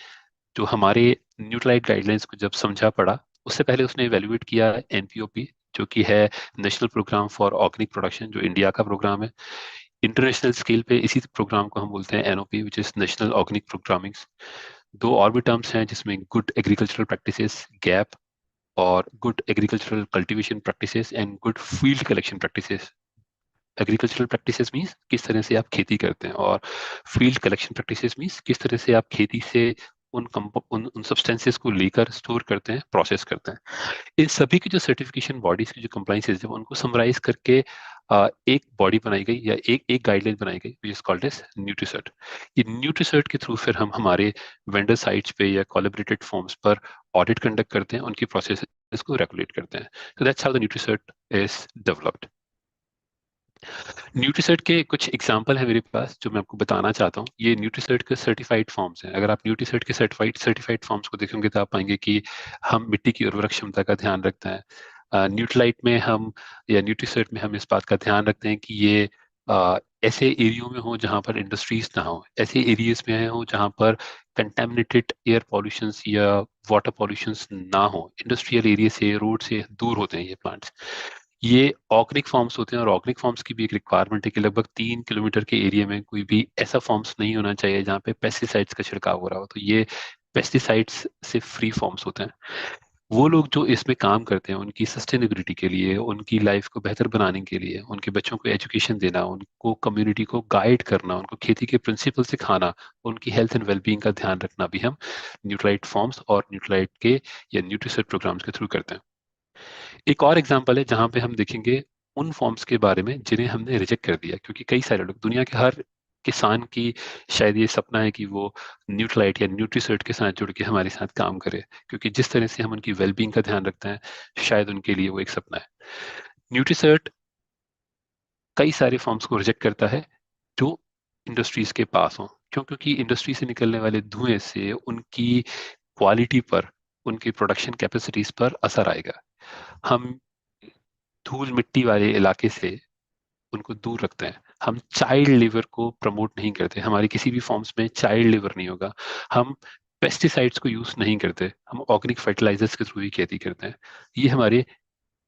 जो हमारे न्यूट्रलाइट गाइडलाइंस को जब समझा पड़ा, उससे पहले उसने इवेल्युएट किया NPOP, जो कि है national programme for organic production, जो इंडिया का प्रोग्राम है। इंटरनेशनल स्केल पे इसी प्रोग्राम को हम बोलते हैं NOP, which is national organic programming. दो और भी टर्म्स हैं जिसमें गुड एग्रीकल्चरल प्रैक्टिसेस, गैप, और good agricultural cultivation practices and good field collection practices. Agricultural practices means किस तरह से आप खेती करते हैं, और फील्ड कलेक्शन प्रैक्टिसेस मींस किस तरह से आप खेती से उन सब्सटेंसेस को लेकर स्टोर करते हैं, प्रोसेस करते हैं। इन सभी की जो सर्टिफिकेशन बॉडीज की जो कंप्लाइंसेस है, उनको समराइज करके एक बॉडी बनाई गई या एक एक गाइडलाइन बनाई गई, विच इज कॉल्ड एज न्यूट्रीसर्ट। ये न्यूट्रीसर्ट के थ्रू फिर हम हमारे वेंडर साइट्स पे या कोलैबोरेटेड फॉर्म्स पर ऑडिट कंडक्ट करते हैं, उनकी प्रोसेस को रेगुलेट करते हैं। So that's how the Nutricert is developed. Nutricert के कुछ एग्जांपल है मेरे पास जो मैं आपको बताना चाहता हूँ। ये न्यूट्रीसर्ट के सर्टिफाइड फॉर्म्स हैं। अगर आप न्यूट्रीसर्ट के सर्टिफाइड फॉर्म्स को देखेंगे तो आप पाएंगे कि हम मिट्टी की उर्वरक क्षमता का ध्यान रखते हैं। न्यूट्रलाइट में हम, या न्यूट्रीसर्ट में हम इस बात का ध्यान रखते हैं कि ये ऐसे एरियो में हो जहाँ पर इंडस्ट्रीज ना हो, ऐसे एरियाज में हो जहाँ पर कंटेमिनेटेड एयर पॉल्यूशन या वाटर पॉल्यूशन ना हो। इंडस्ट्रियल एरिया से, रोड से दूर होते हैं ये प्लांट्स। ये ऑर्गेनिक फॉर्म्स होते हैं, और ऑर्गेनिक फॉर्म्स की भी एक रिक्वायरमेंट है कि लगभग 3 किलोमीटर के एरिया में कोई भी ऐसा फॉर्म्स नहीं होना चाहिए जहाँ पे पेस्टिसाइड्स का छिड़काव हो रहा हो। तो ये पेस्टिसाइड्स से फ्री फॉर्म्स होते हैं। वो लोग जो इसमें काम करते हैं, उनकी सस्टेनेबिलिटी के लिए, उनकी लाइफ को बेहतर बनाने के लिए, उनके बच्चों को एजुकेशन देना, उनको कम्युनिटी को गाइड करना, उनको खेती के प्रिंसिपल सिखाना, उनकी हेल्थ एंड वेलबींग का ध्यान रखना भी हम न्यूट्राइट फॉर्म्स और न्यूट्राइट के या न्यूट्रीसर्ट प्रोग्राम्स के थ्रू करते हैं। एक और एग्जांपल है जहां पे हम देखेंगे उन फॉर्म्स के बारे में जिन्हें हमने रिजेक्ट कर दिया, क्योंकि कई सारे लोग, दुनिया के हर किसान की शायद ये सपना है कि वो न्यूट्रलाइट या न्यूट्रीसर्ट के साथ जुड़ के हमारे साथ काम करे, क्योंकि जिस तरह से हम उनकी वेलबींग का ध्यान रखते हैं, शायद उनके लिए वो एक सपना है। न्यूट्रीसर्ट कई सारे फॉर्म्स को रिजेक्ट करता है जो इंडस्ट्रीज के पास हों, क्यों? क्योंकि इंडस्ट्री से निकलने वाले धुएं से उनकी क्वालिटी पर, उनकी प्रोडक्शन कैपेसिटीज पर असर आएगा। हम धूल मिट्टी वाले इलाके से उनको दूर रखते हैं। हम चाइल्ड लेबर को प्रमोट नहीं करते, हमारी किसी भी फॉर्म्स में चाइल्ड लेबर नहीं होगा। हम पेस्टिसाइड्स को यूज नहीं करते, हम ऑर्गेनिक फर्टिलाइजर्स के थ्रू ही खेती करते हैं। ये हमारे,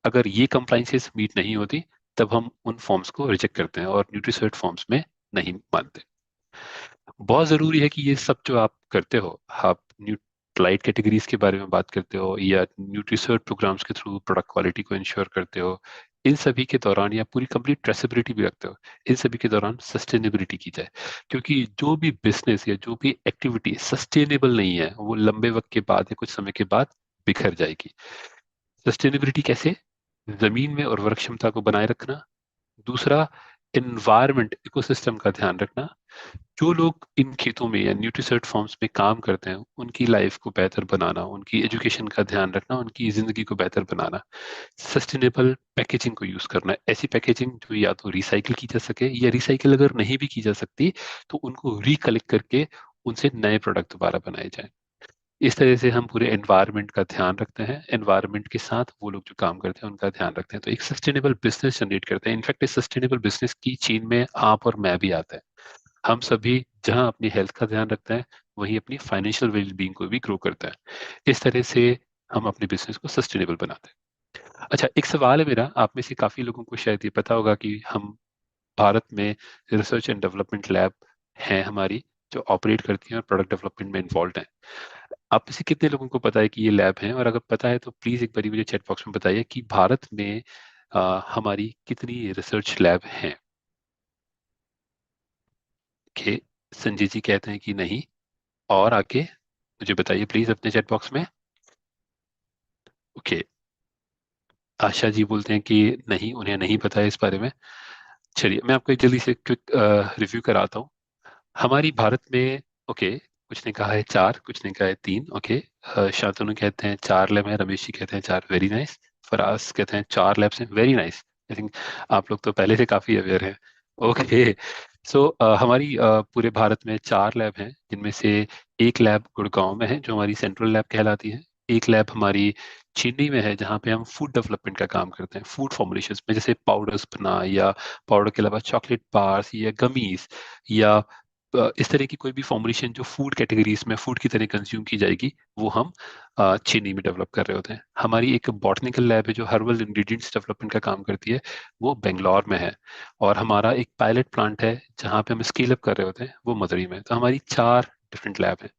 अगर ये कंप्लाइंसेस मीट नहीं होती तब हम उन फॉर्म्स को रिजेक्ट करते हैं और न्यूट्रिसर्ट फॉर्म्स में नहीं मानते। बहुत जरूरी है कि ये सब जो आप करते हो, आप न्यूट्राइट कैटेगरीज के बारे में बात करते हो या न्यूट्रिसर्च प्रोग्राम्स के थ्रू प्रोडक्ट क्वालिटी को इंश्योर करते हो, इन सभी के दौरान, या पूरी कंप्लीट ट्रेसेबिलिटी भी रखते हो, इन सभी के दौरान सस्टेनेबिलिटी की जाए। क्योंकि जो भी बिजनेस या जो भी एक्टिविटी सस्टेनेबल नहीं है वो लंबे वक्त के बाद या कुछ समय के बाद बिखर जाएगी। सस्टेनेबिलिटी कैसे? जमीन में उर्वरक क्षमता को बनाए रखना। दूसरा, एनवायरमेंट इकोसिस्टम का ध्यान रखना। जो लोग इन खेतों में या न्यूट्रिसर्ट फॉर्म्स में काम करते हैं उनकी लाइफ को बेहतर बनाना, उनकी एजुकेशन का ध्यान रखना, उनकी जिंदगी को बेहतर बनाना। सस्टेनेबल पैकेजिंग को यूज करना, ऐसी पैकेजिंग जो या तो रिसाइकिल की जा सके, या रिसाइकिल अगर नहीं भी की जा सकती तो उनको रिकलेक्ट करके उनसे नए प्रोडक्ट दोबारा बनाए जाएं। इस तरह से हम पूरे एनवायरनमेंट का ध्यान रखते हैं, एनवायरनमेंट के साथ वो लोग जो काम करते हैं उनका ध्यान रखते हैं, तो एक सस्टेनेबल बिजनेस जनरेट करते हैं। इनफैक्ट इस सस्टेनेबल बिजनेस की चेन में आप और मैं भी आते हैं। हम सभी जहां अपनी हेल्थ का ध्यान रखते हैं वहीं अपनी फाइनेंशियल वेलबींग को भी ग्रो करते हैं। इस तरह से हम अपने बिजनेस को सस्टेनेबल बनाते हैं। अच्छा, एक सवाल है मेरा, आप में से काफी लोगों को शायद ये पता होगा कि हम भारत में रिसर्च एंड डेवलपमेंट लैब हैं हमारी, जो ऑपरेट करती हैं और प्रोडक्ट डेवलपमेंट में इन्वॉल्व हैं। आप में से कितने लोगों को पता है कि ये लैब हैं? और अगर पता है तो प्लीज एक बार मुझे चैट बॉक्स में बताइए कि भारत में हमारी कितनी रिसर्च लैब हैं। के संजय जी कहते हैं कि नहीं। और आगे मुझे बताइए प्लीज अपने चैट बॉक्स में। ओके, आशा जी बोलते हैं कि नहीं, उन्हें नहीं पता है इस बारे में। चलिए मैं आपको एक जल्दी से क्विक रिव्यू कराता हूँ हमारी भारत में। ओके, कुछ ने कहा है चार, कुछ ने कहा है तीन। ओके, शांतनु कहते हैं चार लैब है, रमेश जी कहते हैं चार, वेरी नाइस। फराज कहते हैं चार लैब्स हैं, वेरी नाइस। आई थिंक आप लोग तो पहले से काफी अवेयर हैं। ओके, सो हमारी पूरे भारत में चार लैब हैं, जिनमें से एक लैब गुड़गांव में है जो हमारी सेंट्रल लैब कहलाती है। एक लैब हमारी चेन्नई में है जहाँ पे हम फूड डेवलपमेंट का काम करते हैं, फूड फॉर्मुलेशन में, जैसे पाउडर्स बना, या पाउडर के अलावा चॉकलेट बार्स या गमीज, या इस तरह की कोई भी फॉर्मुलेशन जो फूड कैटेगरीज में फूड की तरह कंज्यूम की जाएगी, वो हम चीनी में डेवलप कर रहे होते हैं। हमारी एक बॉटनिकल लैब है जो हर्बल इंग्रेडिएंट्स डेवलपमेंट का काम करती है, वो बेंगलोर में है। और हमारा एक पायलट प्लांट है जहाँ पे हम स्केल अप कर रहे होते हैं, वो मदुरई में है। तो हमारी चार डिफरेंट लैब हैं।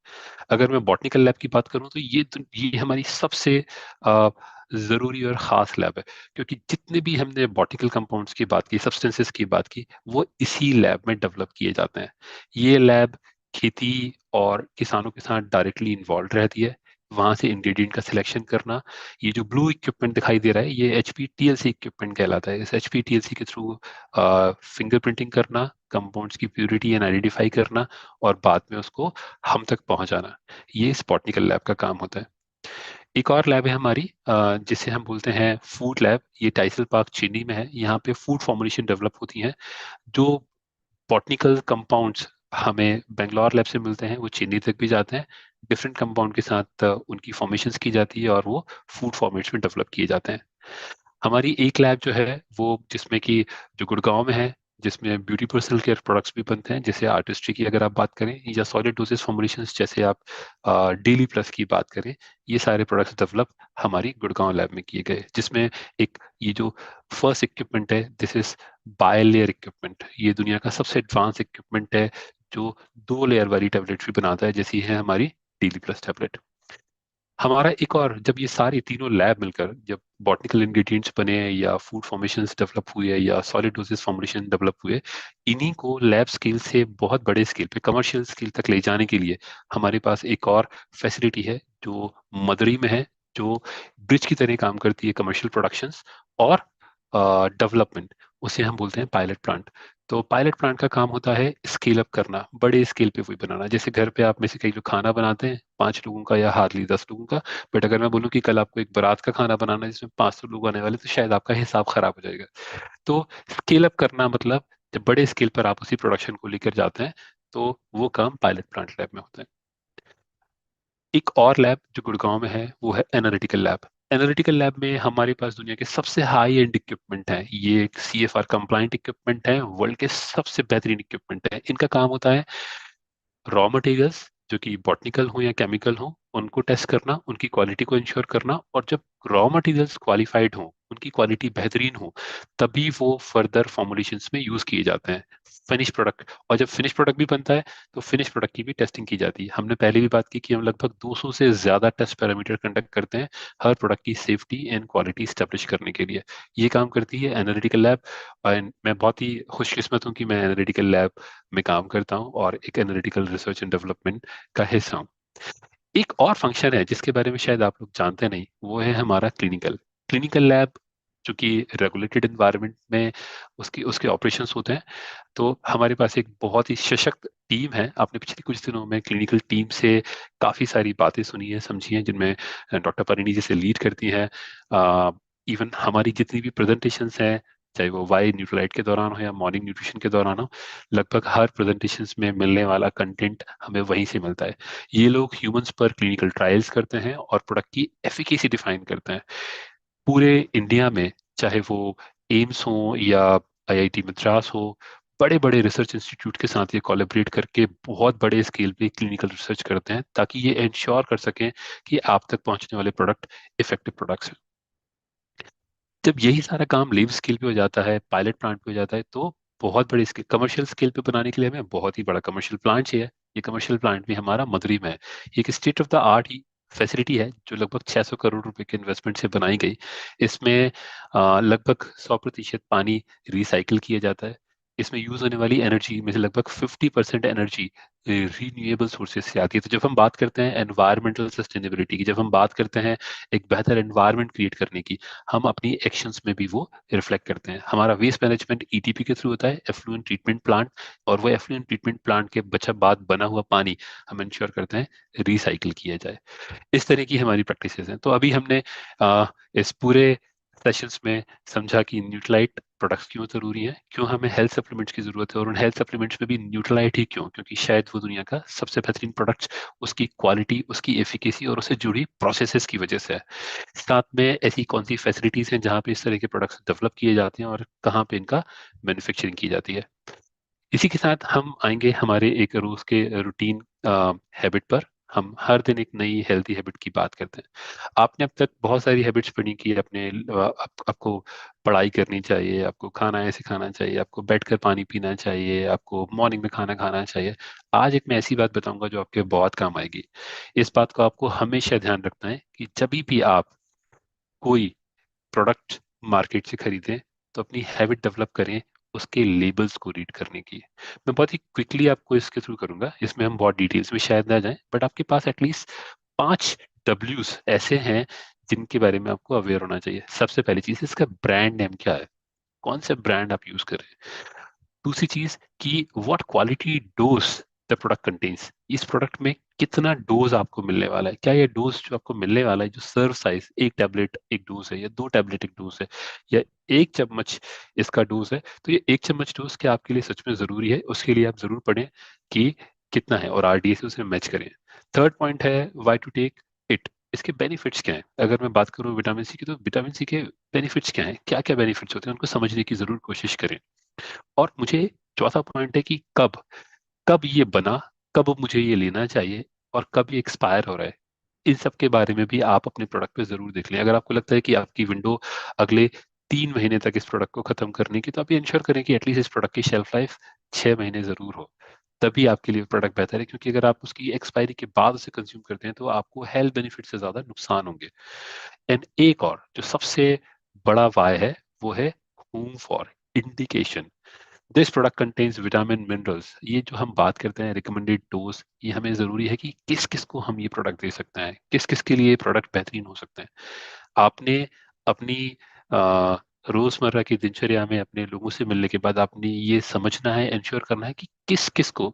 अगर मैं बॉटनिकल लैब की बात करूं तो ये हमारी सबसे अ, जरूरी और खास लैब है, क्योंकि जितने भी हमने बॉटनिकल कंपाउंड्स की बात की, सब्सटेंसेस की बात की, वो इसी लैब में डेवलप किए जाते हैं। ये लैब खेती और किसानों के साथ डायरेक्टली इन्वॉल्व रहती है। वहां से इंग्रेडिएंट का सिलेक्शन करना, ये जो ब्लू इक्विपमेंट दिखाई दे रहा है ये HPTLC इक्विपमेंट कहलाता है। इस HPTLC के थ्रू फिंगरप्रिंटिंग करना, कंपाउंड्स की प्यूरिटी एंड आइडेंटिफाई करना, और बाद में उसको हम तक पहुंचाना, ये इस बॉटनिकल लैब का काम होता है। एक और लैब है हमारी जिसे हम बोलते हैं फूड लैब। ये टाइसल पार्क चेन्नई में है। यहाँ पे फूड फॉर्मुलेशन डेवलप होती हैं। जो बॉटनिकल कंपाउंड्स हमें बेंगलोर लैब से मिलते हैं वो चेन्नई तक भी जाते हैं। डिफरेंट कंपाउंड के साथ उनकी फॉर्मेशंस की जाती है और वो फूड फॉर्मेट्स में डेवलप किए जाते हैं। हमारी एक लैब जो है वो, जिसमें कि जो गुड़गांव में है, जिसमें ब्यूटी पर्सनल केयर प्रोडक्ट्स भी बनते हैं, जैसे आर्टिस्ट्री की अगर आप बात करें, या सॉलिड डोसेज फॉर्मुलेशंस जैसे आप डेली प्लस की बात करें, ये सारे प्रोडक्ट्स डेवलप हमारी गुड़गांव लैब में किए गए। जिसमें एक ये जो फर्स्ट इक्विपमेंट है, दिस इज बायलेयर इक्विपमेंट। ये दुनिया का सबसे एडवांस इक्विपमेंट है जो 2 लेयर वाली टेबलेट भी बनाता है, जैसी है हमारी डेली प्लस टेबलेट। हमारा एक और, जब ये सारे तीनों लैब मिलकर जब बॉटनिकल इंग्रेडिएंट्स बने, या फूड फॉर्मेशंस डेवलप हुए, या सॉलिड डोसेज फॉर्मुलेशन डेवलप हुए, इन्हीं को लैब स्केल से बहुत बड़े स्केल पे, कमर्शियल स्केल तक ले जाने के लिए हमारे पास एक और फैसिलिटी है जो मदुरई में है, जो ब्रिज की तरह काम करती है कमर्शियल प्रोडक्शंस और डेवलपमेंट। उसे हम बोलते हैं पायलट प्लांट। तो पायलट प्लांट का काम होता है स्केल अप करना, बड़े स्केल पे वही बनाना। जैसे घर पे आप में से कई लोग खाना बनाते हैं 5 लोगों का या हार्डली 10 लोगों का, बट अगर मैं बोलूँ कि कल आपको एक बारात का खाना बनाना है जिसमें 500 लोग आने वाले, तो शायद आपका हिसाब खराब हो जाएगा। तो स्केल अप करना मतलब जब बड़े स्केल पर आप उसी प्रोडक्शन को लेकर जाते हैं, तो वो काम पायलट प्लांट लैब में होता है। एक और लैब जो गुड़गांव में है वो है एनालिटिकल लैब। एनालिटिकल लैब में हमारे पास दुनिया के सबसे हाई एंड इक्विपमेंट है। ये एक CFR कंप्लाइंट इक्विपमेंट है, वर्ल्ड के सबसे बेहतरीन इक्विपमेंट है। इनका काम होता है रॉ मटेरियल्स जो कि बॉटनिकल हो या केमिकल हो उनको टेस्ट करना, उनकी क्वालिटी को इंश्योर करना, और जब रॉ मटेरियल्स क्वालिफाइड हो, उनकी क्वालिटी बेहतरीन हो, तभी वो फर्दर फॉर्मुलेशंस में यूज किए जाते हैं फिनिश प्रोडक्ट। और जब फिनिश प्रोडक्ट भी बनता है तो फिनिश प्रोडक्ट की भी टेस्टिंग की जाती है। हमने पहले भी बात की कि हम लगभग 200 से ज्यादा टेस्ट पैरामीटर कंडक्ट करते हैं हर प्रोडक्ट की सेफ्टी एंड क्वालिटी स्टैब्लिश करने के लिए। ये काम करती है एनालिटिकल लैब। और मैं बहुत ही खुशकिस्मत हूँ कि मैं एनालिटिकल लैब में काम करता हूँ और एक एनालिटिकल रिसर्च एंड डेवलपमेंट का हिस्सा हूँ। एक और फंक्शन है जिसके बारे में शायद आप लोग जानते नहीं, वो है हमारा क्लिनिकल क्लिनिकल लैब। चूंकि रेगुलेटेड एनवायरनमेंट में उसकी उसके ऑपरेशंस होते हैं, तो हमारे पास एक बहुत ही सशक्त टीम है। आपने पिछले कुछ दिनों में क्लिनिकल टीम से काफ़ी सारी बातें सुनी है, समझी हैं, जिनमें डॉक्टर परिणी जी से लीड करती हैं। इवन हमारी जितनी भी प्रेजेंटेशंस हैं, चाहे वो वाई न्यूट्रलाइट के दौरान हो या मॉर्निंग न्यूट्रिशन के दौरान हो, लगभग हर प्रेजेंटेशंस में मिलने वाला कंटेंट हमें वहीं से मिलता है। ये लोग ह्यूमंस पर क्लिनिकल ट्रायल्स करते हैं और प्रोडक्ट की एफिकेसी डिफाइन करते हैं पूरे इंडिया में, चाहे वो एम्स हो या IIT मद्रास हो। बड़े बड़े रिसर्च इंस्टीट्यूट के साथ ये कोलैबोरेट करके बहुत बड़े स्केल पे क्लिनिकल रिसर्च करते हैं ताकि ये इंश्योर कर सकें कि आप तक पहुंचने वाले प्रोडक्ट इफेक्टिव प्रोडक्ट्स हैं। जब यही सारा काम लेब स्केल पे हो जाता है, पायलट प्लांट पे हो जाता है, तो बहुत बड़े स्केल कमर्शियल स्केल पे बनाने के लिए हमें बहुत ही बड़ा कमर्शियल प्लांट चाहिए। ये कमर्शियल प्लांट भी हमारा मदुरई में है। ये एक state of the art he facility है जो लगभग 600 करोड़ रुपए के इन्वेस्टमेंट से बनाई गई। इसमें लगभग 100% पानी रिसाइकिल किया जाता है। इसमें यूज होने वाली एनर्जी में से लगभग 50% एनर्जी रीन्यूएबल सोर्सेज से आती है। तो जब हम बात करते हैं एनवायरमेंटल सस्टेनेबिलिटी की, जब हम बात करते हैं एक बेहतर एनवायरनमेंट क्रिएट करने की, हम अपनी एक्शंस में भी वो रिफ्लेक्ट करते हैं। हमारा वेस्ट मैनेजमेंट ETP के थ्रू होता है, एफ्लुएंट ट्रीटमेंट प्लांट, और वो एफ्लुएंट ट्रीटमेंट प्लांट के बचा बाद बना हुआ पानी हम इंश्योर करते हैं रिसाइकिल किया जाए। इस तरह की हमारी प्रैक्टिसेस हैं। तो अभी हमने इस पूरे सेशंस में समझा कि न्यूट्रलाइट प्रोडक्ट्स क्यों जरूरी हैं, क्यों हमें हेल्थ सप्लीमेंट्स की जरूरत है, और उन हेल्थ सप्लीमेंट्स में भी न्यूट्रलाइट ही क्यों, क्योंकि शायद वो दुनिया का सबसे बेहतरीन प्रोडक्ट्स उसकी क्वालिटी, उसकी एफिकेसी और उससे जुड़ी प्रोसेसेस की वजह से है। साथ में ऐसी कौन सी फैसिलिटीज हैं जहाँ पे इस तरह के प्रोडक्ट्स डेवलप किए जाते हैं और कहाँ पे इनका मैन्युफैक्चरिंग की जाती है। इसी के साथ हम आएंगे हमारे एक रोज के रूटीन हैबिट पर। हम हर दिन एक नई हेल्थी हैबिट की बात करते हैं। आपने अब तक बहुत सारी हैबिट्स पढ़ी की अपने आपको पढ़ाई करनी चाहिए, आपको खाना ऐसे खाना चाहिए, आपको बैठकर पानी पीना चाहिए, आपको मॉर्निंग में खाना खाना चाहिए। आज एक मैं ऐसी बात बताऊंगा जो आपके बहुत काम आएगी। इस बात को आपको हमेशा ध्यान रखना है कि जब भी आप कोई प्रोडक्ट मार्केट से खरीदें तो अपनी हैबिट डेवलप करें उसके लेबल्स को रीड करने की। मैं बहुत ही क्विकली आपको इसके थ्रू करूंगा, इसमें हम बहुत डिटेल्स में शायद ना जाएं, बट आपके पास एटलीस्ट 5 Ws ऐसे हैं जिनके बारे में आपको अवेयर होना चाहिए। सबसे पहली चीज, इसका ब्रांड नेम क्या है, कौन सा ब्रांड आप यूज कर रहे हैं। दूसरी चीज कि what quality dose the product contains, इस प्रोडक्ट में कितना डोज आपको मिलने वाला है। क्या ये डोज जो आपको मिलने वाला है, जो सर्व साइज, 1 टैबलेट एक डोज है या 2 टैबलेट एक डोज है या 1 चम्मच इसका डोज है, तो ये 1 चम्मच डोज क्या आपके लिए सच में जरूरी है, उसके लिए आप जरूर पढ़ें कि कितना है और RDA से उसे मैच करें। थर्ड पॉइंट है वाई टू टेक इट, इसके बेनिफिट्स क्या हैं। अगर मैं बात करूं विटामिन सी की, तो विटामिन सी के बेनिफिट्स क्या हैं, क्या क्या बेनिफिट्स होते हैं, उनको समझने की जरूर कोशिश करें। और मुझे चौथा पॉइंट है कि कब कब ये बना, कब मुझे ये लेना चाहिए, और कब ये एक्सपायर हो रहा है। इन सब के बारे में भी आप अपने प्रोडक्ट पे जरूर देख लें। अगर आपको लगता है कि आपकी विंडो अगले 3 महीने तक इस प्रोडक्ट को खत्म करने की, तो आप ये इंश्योर करें कि एटलीस्ट इस प्रोडक्ट की शेल्फ लाइफ 6 महीने जरूर हो। तभी आपके लिए प्रोडक्ट बेहतर है, क्योंकि अगर आप उसकी एक्सपायरी के बाद उसे कंज्यूम करते हैं तो आपको हेल्थ बेनिफिट से ज्यादा नुकसान होंगे। एंड एक और जो सबसे बड़ा वाय है वो है home for indication. This product contains vitamin minerals. ये जो हम बात करते हैं रिकमेंडेड डोज, ये हमें जरूरी है कि किस किस को हम ये प्रोडक्ट दे सकते हैं, किस किस के लिए ये प्रोडक्ट बेहतरीन हो सकते हैं। आपने अपनी अ, रोजमर्रा की दिनचर्या में अपने लोगों से मिलने के बाद आपने ये समझना है, इंश्योर करना है कि किस किस को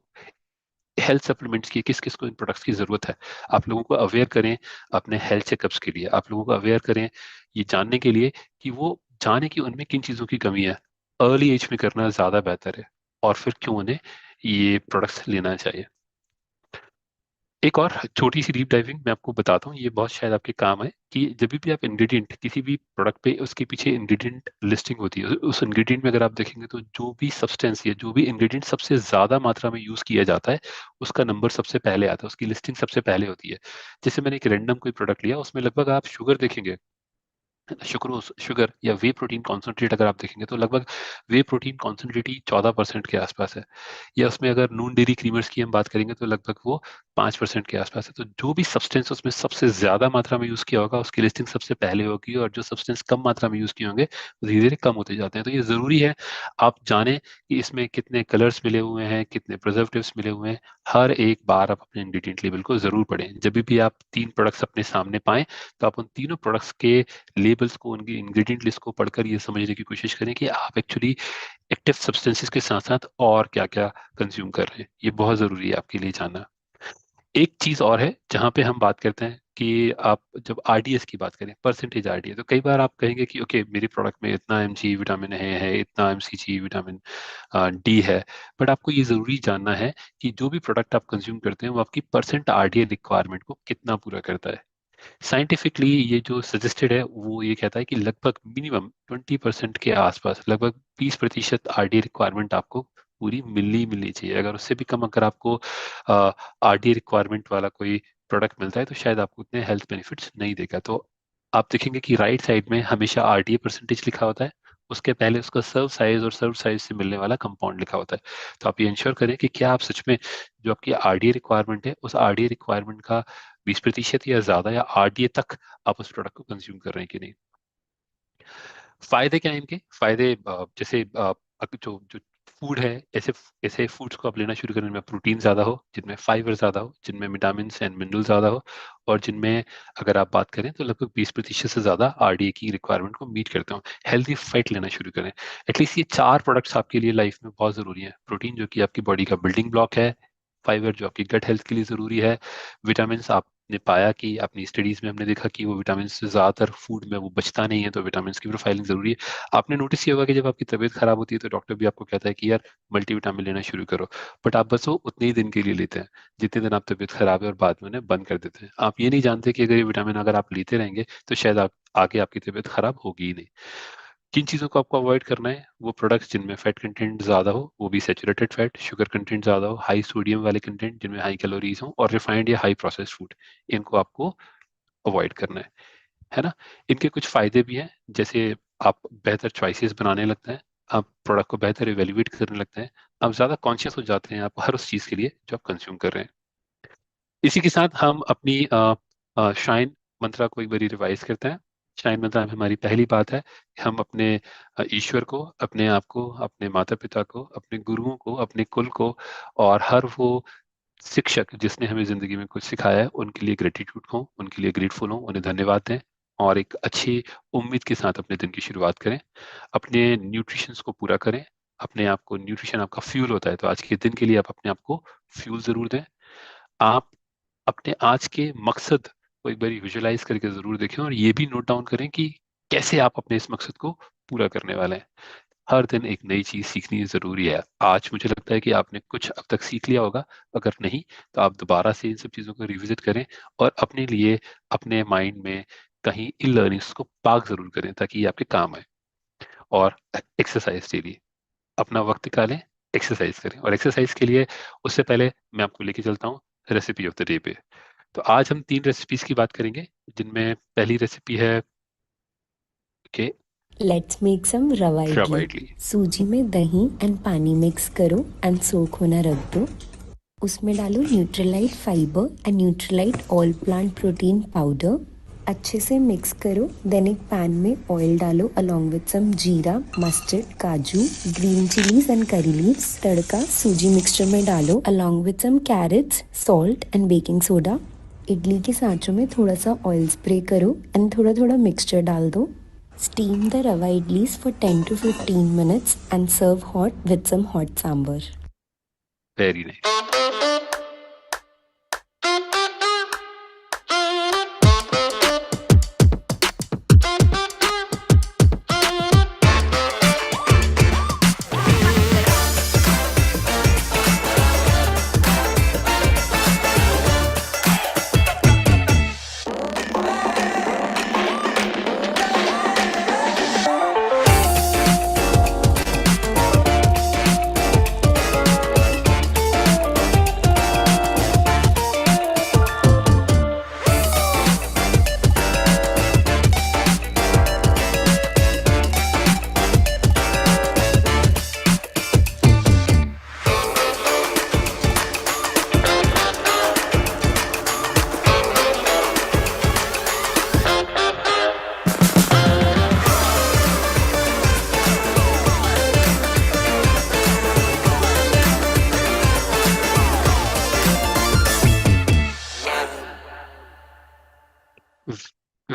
हेल्थ सप्लीमेंट्स की, किस किस को इन प्रोडक्ट्स की जरूरत है। आप लोगों को अवेयर करें अपने हेल्थ चेकअप्स के लिए, आप लोगों को अवेयर करें ये जानने के लिए कि वो जाने कि उनमें किन चीज़ों की कमी है। अर्ली एज में करना ज़्यादा बेहतर है, और फिर क्यों उन्हें ये प्रोडक्ट्स लेना चाहिए। एक और छोटी सी डीप डाइविंग मैं आपको बताता हूँ, ये बहुत शायद आपके काम है कि जब भी आप इंग्रेडिएंट किसी भी प्रोडक्ट पे उसके पीछे इंग्रेडिएंट लिस्टिंग होती है, उस इंग्रेडिएंट में अगर आप देखेंगे तो जो भी सब्सटेंस या जो भी इंग्रेडिएंट सबसे ज्यादा मात्रा में यूज किया जाता है उसका नंबर सबसे पहले आता है, उसकी लिस्टिंग सबसे पहले होती है। जैसे मैंने एक रैंडम कोई प्रोडक्ट लिया, उसमें लगभग आप शुगर देखेंगे, शुक्रोज शुगर या वे प्रोटीन कॉन्सेंट्रेट अगर आप देखेंगे तो लगभग वे प्रोटीन कॉन्सेंट्रेट ही 14% के आसपास है। या उसमें अगर नून डेयरी क्रीमर्स की हम बात करेंगे तो लगभग वो 5% के आसपास है। तो जो भी सब्सटेंस उसमें सबसे ज्यादा मात्रा में यूज किया होगा उसकी लिस्टिंग सबसे पहले होगी, और जो सब्सटेंस कम मात्रा में यूज किए होंगे वो धीरे धीरे कम होते जाते हैं। तो ये जरूरी है आप जानें कि इसमें कितने कलर्स मिले हुए हैं, कितने प्रिजर्वेटिव्स मिले हुए हैं। हर एक बार आप अपने इंग्रेडिएंट लेबल को जरूर पढ़ें। जब भी आप 3 प्रोडक्ट्स अपने सामने पाएं तो आप उन तीनों प्रोडक्ट्स के लेबल्स को, उनकी इंग्रेडिएंट लिस्ट को पढ़कर ये समझने की कोशिश करें कि आप एक्चुअली एक्टिव सब्सटेंसेस के साथ साथ और क्या क्या कंज्यूम कर रहे हैं। ये बहुत जरूरी है आपके लिए जानना। एक चीज और है जहां पे हम बात करते हैं कि आप जब आरडीएस की बात करें, परसेंटेज आरडीएस, तो कई बार आप कहेंगे कि ओके मेरे प्रोडक्ट में इतना एमजी विटामिन है इतना एमसीजी विटामिन डी है। बट आपको ये जरूरी जानना है कि जो भी प्रोडक्ट आप कंज्यूम करते हैं वो आपकी परसेंट आरडीए रिक्वायरमेंट को कितना पूरा करता है। साइंटिफिकली ये जो सजेस्टेड है वो ये कहता है कि लगभग मिनिमम 20% के आसपास, लगभग 20% आरडी रिक्वायरमेंट आपको पूरी मिलनी चाहिए। अगर उससे भी कम अगर आपको आरडी रिक्वायरमेंट वाला कोई प्रोडक्ट मिलता है तो शायद आपको उतने हेल्थ बेनिफिट्स नहीं देगा। तो आप देखेंगे कि राइट साइड में हमेशा आरडीए परसेंटेज लिखा होता है, उसके पहले उसका सर्व साइज और सर्व साइज से मिलने वाला कंपाउंड लिखा होता है। तो आप ये इंश्योर करें कि क्या आप सच में जो आपकी आरडीए रिक्वायरमेंट है उस आरडीए रिक्वायरमेंट का 20% या ज्यादा या आरडीए तक आप उस प्रोडक्ट को कंज्यूम कर रहे हैं कि नहीं। फायदे क्या है इनके? फायदे जैसे जो जो फूड है, ऐसे ऐसे फूड्स को आप लेना शुरू करें जिनमें प्रोटीन ज्यादा हो, जिनमें फाइबर ज्यादा हो, जिनमें विटामिन एंड मिनरल ज्यादा हो, और जिनमें अगर आप बात करें तो लगभग 20% से ज्यादा आरडीए की रिक्वायरमेंट को मीट करते हो। हेल्दी फैट लेना शुरू करें। एटलीस्ट ये 4 प्रोडक्ट्स आपके लिए लाइफ में बहुत जरूरी है। प्रोटीन जो कि आपकी बॉडी का बिल्डिंग ब्लॉक है, फाइबर जो आपकी गट हेल्थ के लिए जरूरी है, विटामिन आपने पाया कि अपनी स्टडीज में हमने देखा कि वो विटामिन से ज्यादातर फूड में वो बचता नहीं है, तो विटामिन की प्रोफाइलिंग जरूरी है। आपने नोटिस किया होगा कि जब आपकी तबीयत खराब होती है तो डॉक्टर भी आपको कहता है कि यार मल्टीविटामिन लेना शुरू करो, बट आप बस वो उतने ही दिन के लिए लेते हैं जितने दिन आप तबीयत खराब है और बाद में उन्हें बंद कर देते हैं। आप ये नहीं जानते कि अगर ये विटामिन अगर आप लेते रहेंगे तो शायद आप आगे आपकी तबीयत खराब होगी ही नहीं। किन चीज़ों को आपको अवॉइड करना है? वो प्रोडक्ट्स जिनमें फैट कंटेंट ज़्यादा हो, वो भी सैचुरेटेड फैट, शुगर कंटेंट ज़्यादा हो, हाई सोडियम वाले कंटेंट जिनमें हाई कैलोरीज हो, और रिफाइंड या हाई प्रोसेस्ड फूड, इनको आपको अवॉइड करना है ना। इनके कुछ फायदे भी हैं, जैसे आप बेहतर चॉइसेस बनाने लगते हैं, आप प्रोडक्ट को बेहतर इवेल्युएट करने लगते हैं, आप ज़्यादा कॉन्शियस हो जाते हैं आप हर उस चीज़ के लिए जो आप कंज्यूम कर रहे हैं। इसी के साथ हम अपनी शाइन मंत्रा को एक बार रिवाइज करते हैं। शाइन मंत्रा में हमारी पहली बात है कि हम अपने ईश्वर को, अपने आप को, अपने माता पिता को, अपने गुरुओं को, अपने कुल को, और हर वो शिक्षक जिसने हमें जिंदगी में कुछ सिखाया है उनके लिए ग्रेटिट्यूड हो, उनके लिए ग्रेटफुल हो, उन्हें धन्यवाद दें, और एक अच्छी उम्मीद के साथ अपने दिन की शुरुआत करें। अपने न्यूट्रिशन को पूरा करें। अपने आप को, न्यूट्रिशन आपका फ्यूल होता है, तो आज के दिन के लिए आप अपने आप को फ्यूल जरूर दें। आप अपने आज के मकसद को एक बार विजुलाइज करके जरूर देखें, और ये भी नोट डाउन करें कि कैसे आप अपने इस मकसद को पूरा करने वाले हैं। हर दिन एक नई चीज सीखनी जरूरी है। आज मुझे लगता है कि आपने कुछ अब तक सीख लिया होगा, अगर नहीं तो आप दोबारा से इन सब चीजों को रिविजिट करें और अपने लिए, अपने माइंड में कहीं इन लर्निंग्स को पार्क जरूर करें ताकि ये आपके काम आए। और एक्सरसाइज डेली अपना वक्त निकालें, एक्सरसाइज करें। और एक्सरसाइज के लिए उससे पहले मैं आपको लेके चलता हूँ रेसिपी ऑफ द डे पे। तो आज हम 3 रेसिपीज की बात करेंगे, जिनमें पहली रेसिपी है कि लेट्स मेक सम रवा रवा इडली। इडली। सूजी में दही एंड पानी मिक्स करो एंड सोक होना रख दो। उसमें डालो Nutrilite fibre and Nutrilite all plant protein powder. अच्छे से मिक्स करो। देन एक पैन में ऑयल डालो along with some jeera, mustard, kaju, green chillies and curry leaves. Tadka suji mixture में डालो along with some carrots, salt and baking soda. Idli के सांचों में थोड़ा सा ऑयल स्प्रे करो एंड थोड़ा थोड़ा मिक्सचर डाल दो। Steam the rava idlis for 10 to 15 minutes and serve hot with some hot sambar. Very nice.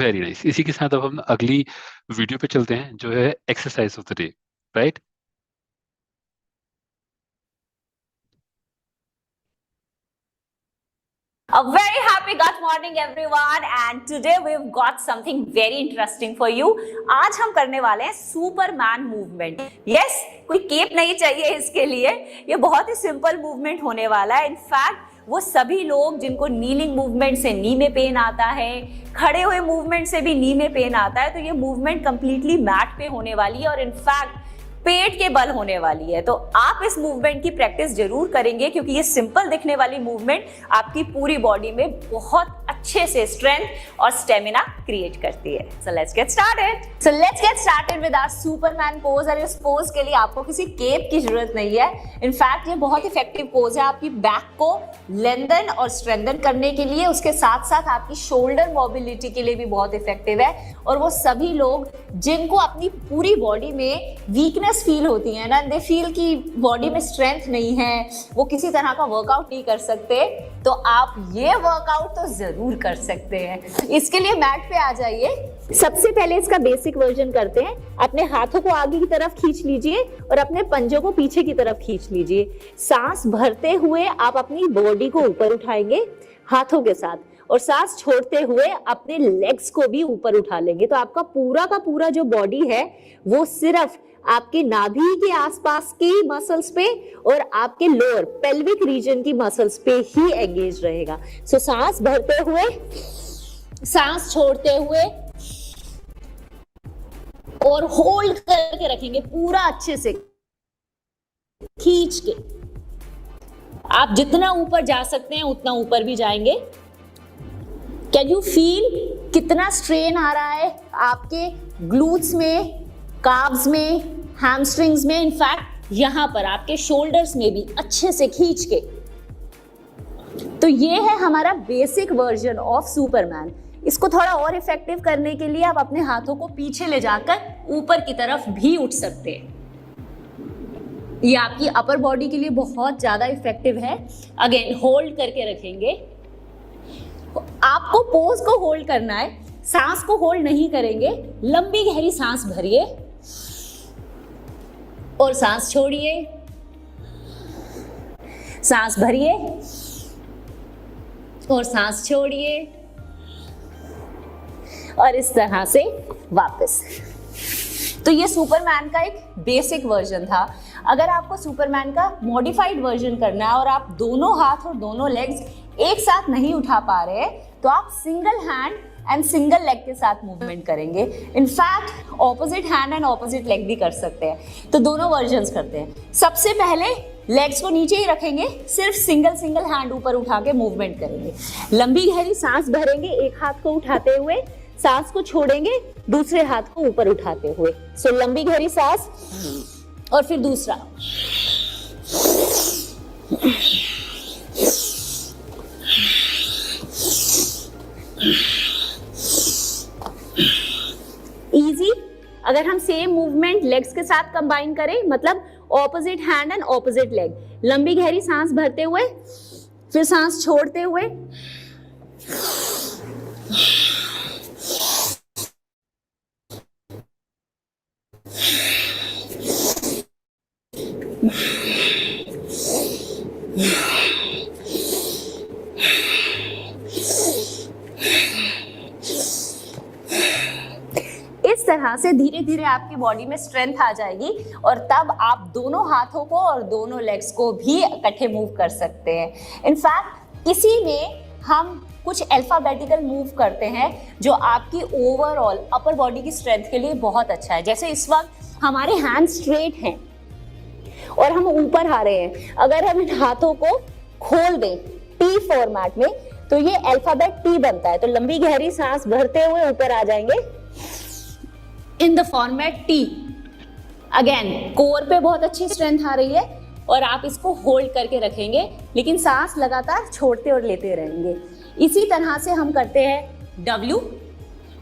Very nice. इसी के साथ अब हम अगली वीडियो पे चलते हैं, जो है exercise of the day, right? A very happy good morning everyone, and today we've got something very interesting for you. आज हम करने वाले हैं सुपरमैन मूवमेंट। यस, कोई केप नहीं चाहिए इसके लिए, ये बहुत ही सिंपल मूवमेंट होने वाला है। इनफैक्ट वो सभी लोग जिनको नीलिंग मूवमेंट से नी में पेन आता है, खड़े हुए मूवमेंट से भी नी में पेन आता है, तो ये मूवमेंट कंप्लीटली मैट पे होने वाली है और इनफैक्ट पेट के बल होने वाली है। तो आप इस मूवमेंट की प्रैक्टिस जरूर करेंगे, क्योंकि ये सिंपल दिखने वाली मूवमेंट आपकी पूरी बॉडी में बहुत अच्छे से स्ट्रेंथ और स्टेमिना क्रिएट करती है। So let's get started with our superman pose. और इस पोज के लिए आपको किसी केप की जरूरत नहीं है। इनफैक्ट ये बहुत इफेक्टिव पोज है आपकी बैक को लेंथन और स्ट्रेंथन करने के लिए, उसके साथ साथ आपकी शोल्डर मोबिलिटी के लिए भी बहुत इफेक्टिव है। और वो सभी लोग जिनको अपनी पूरी बॉडी में वीकनेस फील होती है ना, दे फील कि बॉडी में स्ट्रेंथ नहीं है, वो किसी तरह का वर्कआउट नहीं कर सकते, तो आप ये वर्कआउट तो जरूर कर सकते हैं। इसके लिए मैट पे आ जाइए। सबसे पहले इसका बेसिक वर्जन करते हैं। अपने हाथों को आगे की तरफ खींच लीजिए और अपने पंजों को पीछे की तरफ खींच लीजिए। सांस भरते हुए आप अपनी बॉडी को ऊपर उठाएंगे हाथों के साथ, और सांस छोड़ते हुए अपने लेग्स को भी ऊपर उठा लेंगे। तो आपका पूरा का पूरा जो बॉडी है वो सिर्फ आपके नाभि के आसपास की मसल्स पे और आपके लोअर पेल्विक रीजन की मसल्स पे ही एंगेज रहेगा। सो सांस भरते हुए, सांस छोड़ते हुए और होल्ड करके रखेंगे पूरा अच्छे से खींच के। आप जितना ऊपर जा सकते हैं उतना ऊपर भी जाएंगे। कैन यू फील कितना स्ट्रेन आ रहा है आपके ग्लूट्स में, काव्स में, हैमस्ट्रिंग्स में, इनफैक्ट यहां पर आपके शोल्डर्स में भी अच्छे से खींच के। तो ये है हमारा बेसिक वर्जन ऑफ सुपरमैन। इसको थोड़ा और इफेक्टिव करने के लिए आप अपने हाथों को पीछे ले जाकर ऊपर की तरफ भी उठ सकते हैं। ये आपकी अपर बॉडी के लिए बहुत ज्यादा इफेक्टिव है। अगेन होल्ड करके रखेंगे। आपको पोज को होल्ड करना है, सांस को होल्ड नहीं करेंगे। लंबी गहरी सांस भरिए और सांस छोड़िए, सांस भरिए और सांस छोड़िए, और इस तरह से वापस। तो ये सुपरमैन का एक बेसिक वर्जन था। अगर आपको सुपरमैन का मॉडिफाइड वर्जन करना है और आप दोनों हाथ और दोनों लेग्स एक साथ नहीं उठा पा रहे, तो आप single hand and single leg के साथ मूवमेंट करेंगे। In fact opposite hand and opposite leg भी कर सकते हैं। तो दोनों वर्जन्स करते हैं। सबसे पहले लेग्स को नीचे ही रखेंगे, सिर्फ सिंगल हैंड ऊपर उठा के मूवमेंट करेंगे। लंबी गहरी सांस भरेंगे एक हाथ को उठाते हुए, सांस को छोड़ेंगे दूसरे हाथ को ऊपर उठाते हुए। सो लंबी गहरी सांस और फिर दूसरा। इजी। अगर हम सेम मूवमेंट लेग्स के साथ कंबाइन करें, मतलब opposite hand and opposite leg. लंबी गहरी सांस भरते हुए, फिर सांस छोड़ते हुए, इस तरह से धीरे धीरे आपकी बॉडी में स्ट्रेंथ आ जाएगी, और तब आप दोनों हाथों को और दोनों लेग्स को भी इकट्ठे मूव कर सकते हैं। इनफैक्ट इसी में हम कुछ अल्फाबेटिकल मूव करते हैं जो आपकी ओवरऑल अपर बॉडी की स्ट्रेंथ के लिए बहुत अच्छा है। जैसे इस वक्त हमारे हैंड स्ट्रेट हैं और हम ऊपर आ रहे हैं। अगर हम इन हाथों को खोल दें टी फॉर्मेट में, तो ये अल्फाबेट टी बनता है। तो लंबी गहरी सांस भरते हुए ऊपर आ जाएंगे in the format T. Again core पे बहुत अच्छी स्ट्रेंथ आ रही है और आप इसको होल्ड करके रखेंगे, लेकिन सांस लगातार छोड़ते और लेते रहेंगे। इसी तरह से हम करते हैं W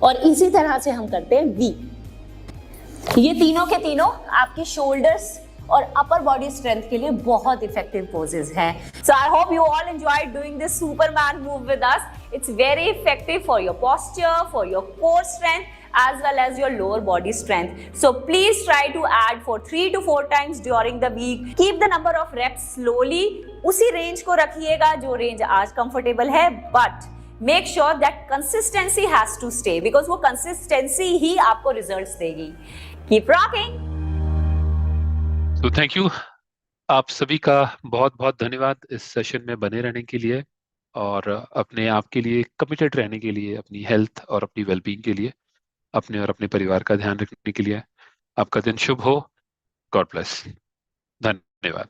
और इसी तरह से हम करते हैं V। ये तीनों के तीनों आपके शोल्डर्स और अपर बॉडी स्ट्रेंथ के लिए बहुत इफेक्टिव पोजेस हैं. So I hope you all enjoyed doing this superman move with us. It's very effective for your posture, for your core strength as well as your lower body strength. So please try to add for 3 to 4 times during the week. Keep the number of reps slowly. उसी range को रखिएगा जो range आज comfortable है, but make sure that consistency has to stay because वो consistency ही आपको results देगी. Keep rocking. तो थैंक यू आप सभी का बहुत बहुत धन्यवाद इस सेशन में बने रहने के लिए और अपने आप के लिए कमिटेड रहने के लिए, अपनी हेल्थ और अपनी वेलबींग के लिए, अपने और अपने परिवार का ध्यान रखने के लिए. आपका दिन शुभ हो. God bless. धन्यवाद.